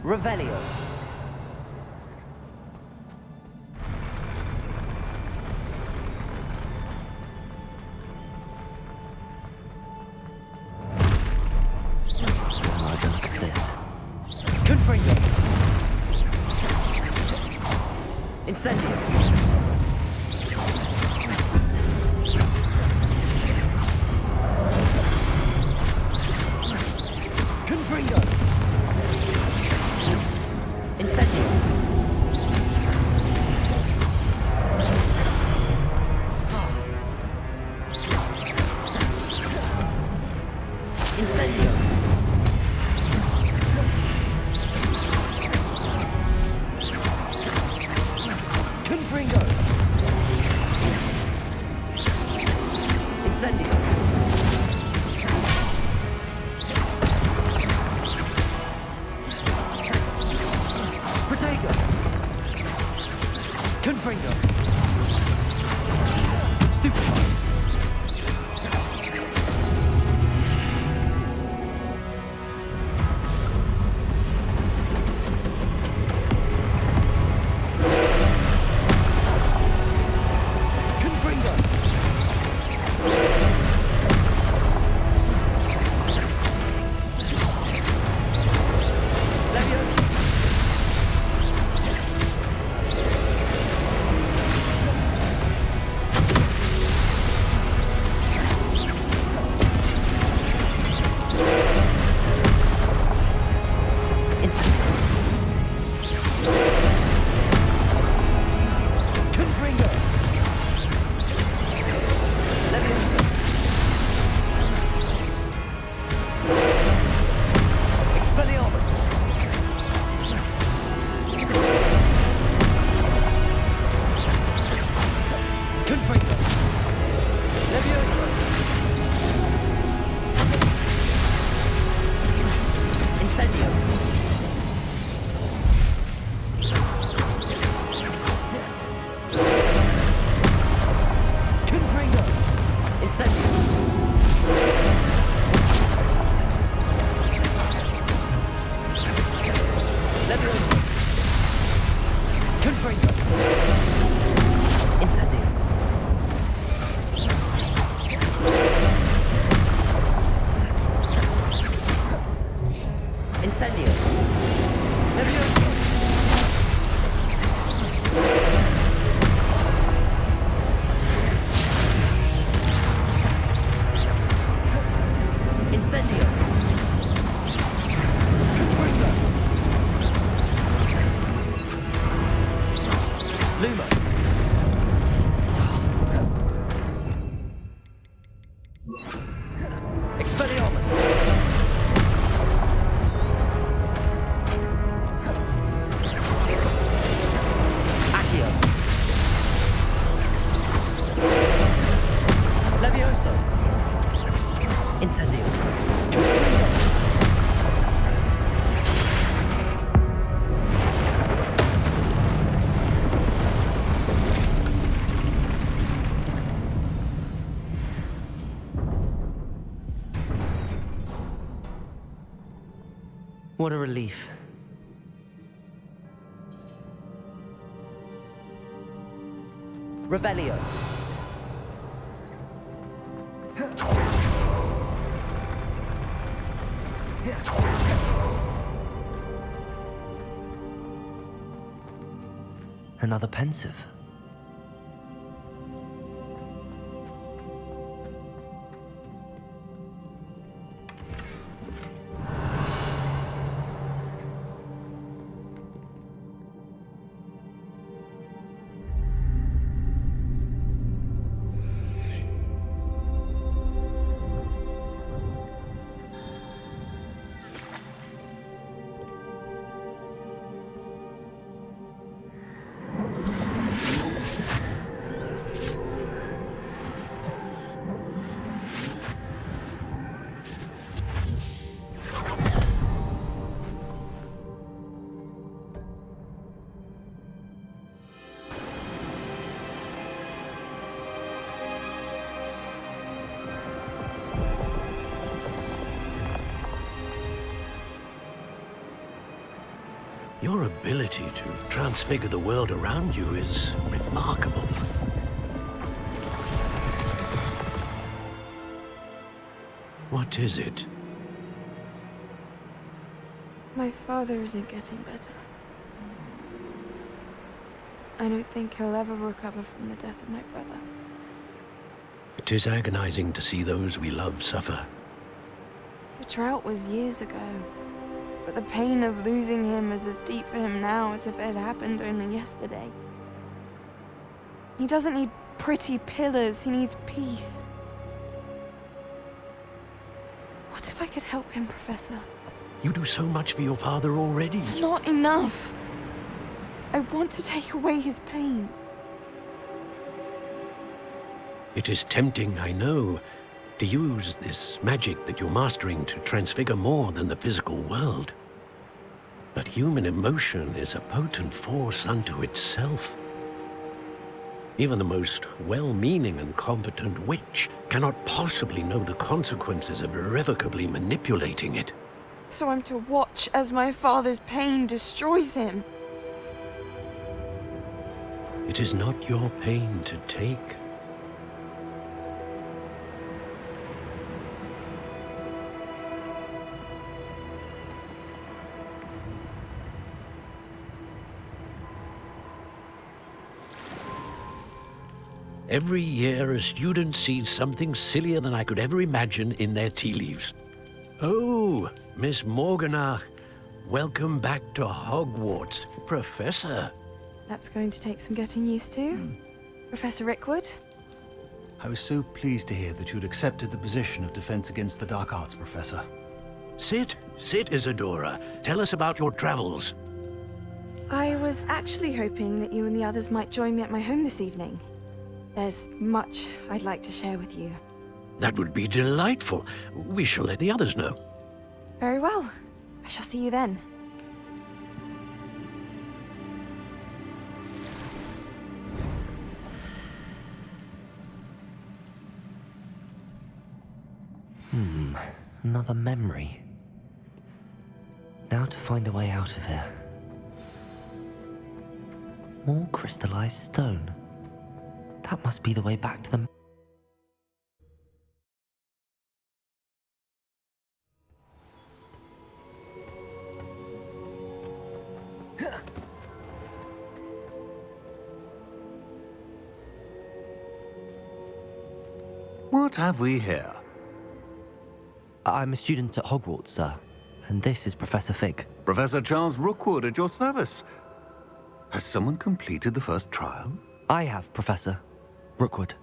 Revelio. Oh, look at this. Confringo. Incendio. Confringo. Incendio. Incendio. Confringo. Incendio. Protego. Confringo. Stupefy. Confringo. Leviosa. Confringo. Leviosa. Expelliarmus. Confringo. Leviosa. Incendio. Confringo. Incendio. Leviosa. Confringo. Incendio. Incendio. Leviosa. Incendio. Confringo. What a relief. Revelio. Another pensive. Your ability to transfigure the world around you is remarkable. What is it? My father isn't getting better. I don't think he'll ever recover from the death of my brother. It is agonizing to see those we love suffer. The drought was years ago, but the pain of losing him is as deep for him now as if it had happened only yesterday. He doesn't need pretty pillars, he needs peace. What if I could help him, Professor? You do so much for your father already. It's not enough. I want to take away his pain. It is tempting, I know, to use this magic that you're mastering to transfigure more than the physical world. But human emotion is a potent force unto itself. Even the most well-meaning and competent witch cannot possibly know the consequences of irrevocably manipulating it. So I'm to watch as my father's pain destroys him. It is not your pain to take. Every year, a student sees something sillier than I could ever imagine in their tea leaves. Oh, Miss Morganach, welcome back to Hogwarts, Professor. That's going to take some getting used to. Professor Rickwood? I was so pleased to hear that you'd accepted the position of Defense Against the Dark Arts, Professor. Sit, Isadora. Tell us about your travels. I was actually hoping that you and the others might join me at my home this evening. There's much I'd like to share with you. That would be delightful. We shall let the others know. Very well. I shall see you then. Another memory. Now to find a way out of here. More crystallized stone. That must be the way back to the... What have we here? I'm a student at Hogwarts, sir. And this is Professor Fig. Professor Charles Rookwood at your service. Has someone completed the first trial? I have, Professor Rookwood.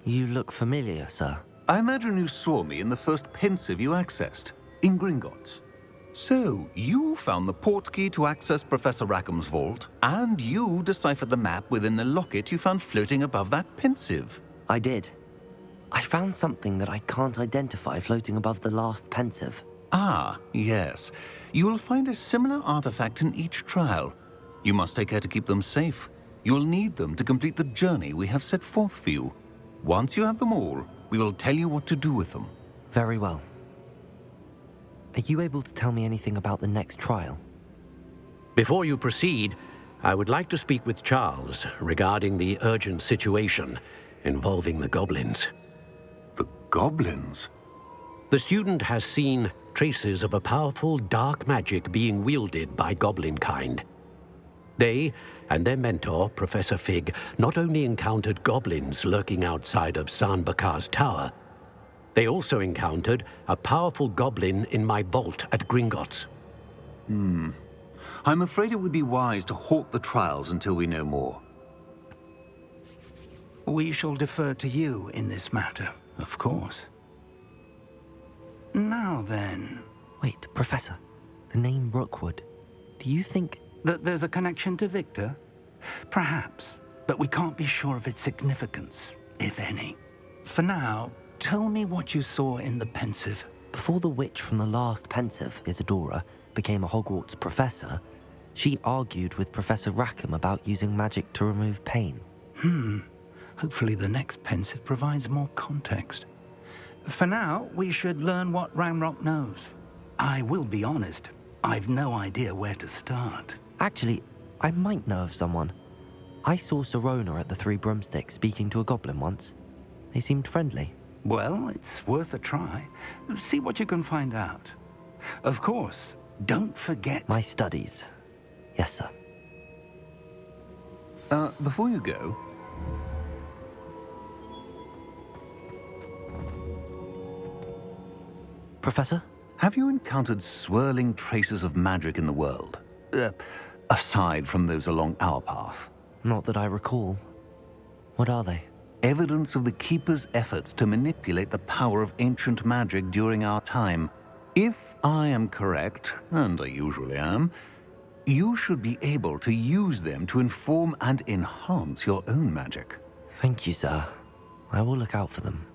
You look familiar, sir. I imagine you saw me in the first pensive you accessed, in Gringotts. So, you found the portkey to access Professor Rackham's vault, and you deciphered the map within the locket you found floating above that pensive. I did. I found something that I can't identify floating above the last pensive. Ah, yes. You will find a similar artifact in each trial. You must take care to keep them safe. You'll need them to complete the journey we have set forth for you. Once you have them all, we will tell you what to do with them. Very well. Are you able to tell me anything about the next trial? Before you proceed, I would like to speak with Charles regarding the urgent situation involving the goblins. The goblins? The student has seen traces of a powerful dark magic being wielded by goblin kind. They and their mentor, Professor Fig, not only encountered goblins lurking outside of San Bakar's tower, they also encountered a powerful goblin in my vault at Gringotts. I'm afraid it would be wise to halt the trials until we know more. We shall defer to you in this matter, of course. Now then... Wait, Professor. The name Rookwood. Do you think... that there's a connection to Victor? Perhaps, but we can't be sure of its significance, if any. For now, tell me what you saw in the Pensive. Before the witch from the last Pensive, Isadora, became a Hogwarts professor, she argued with Professor Rackham about using magic to remove pain. Hopefully the next Pensive provides more context. For now, we should learn what Ranrock knows. I will be honest, I've no idea where to start. Actually, I might know of someone. I saw Sirona at the Three Broomsticks speaking to a goblin once. They seemed friendly. Well, it's worth a try. See what you can find out. Of course, don't forget... My studies. Yes, sir. Before you go... Professor? Have you encountered swirling traces of magic in the world? Aside from those along our path? Not that I recall. What are they? Evidence of the Keeper's efforts to manipulate the power of ancient magic during our time. If I am correct, and I usually am, you should be able to use them to inform and enhance your own magic. Thank you, sir. I will look out for them.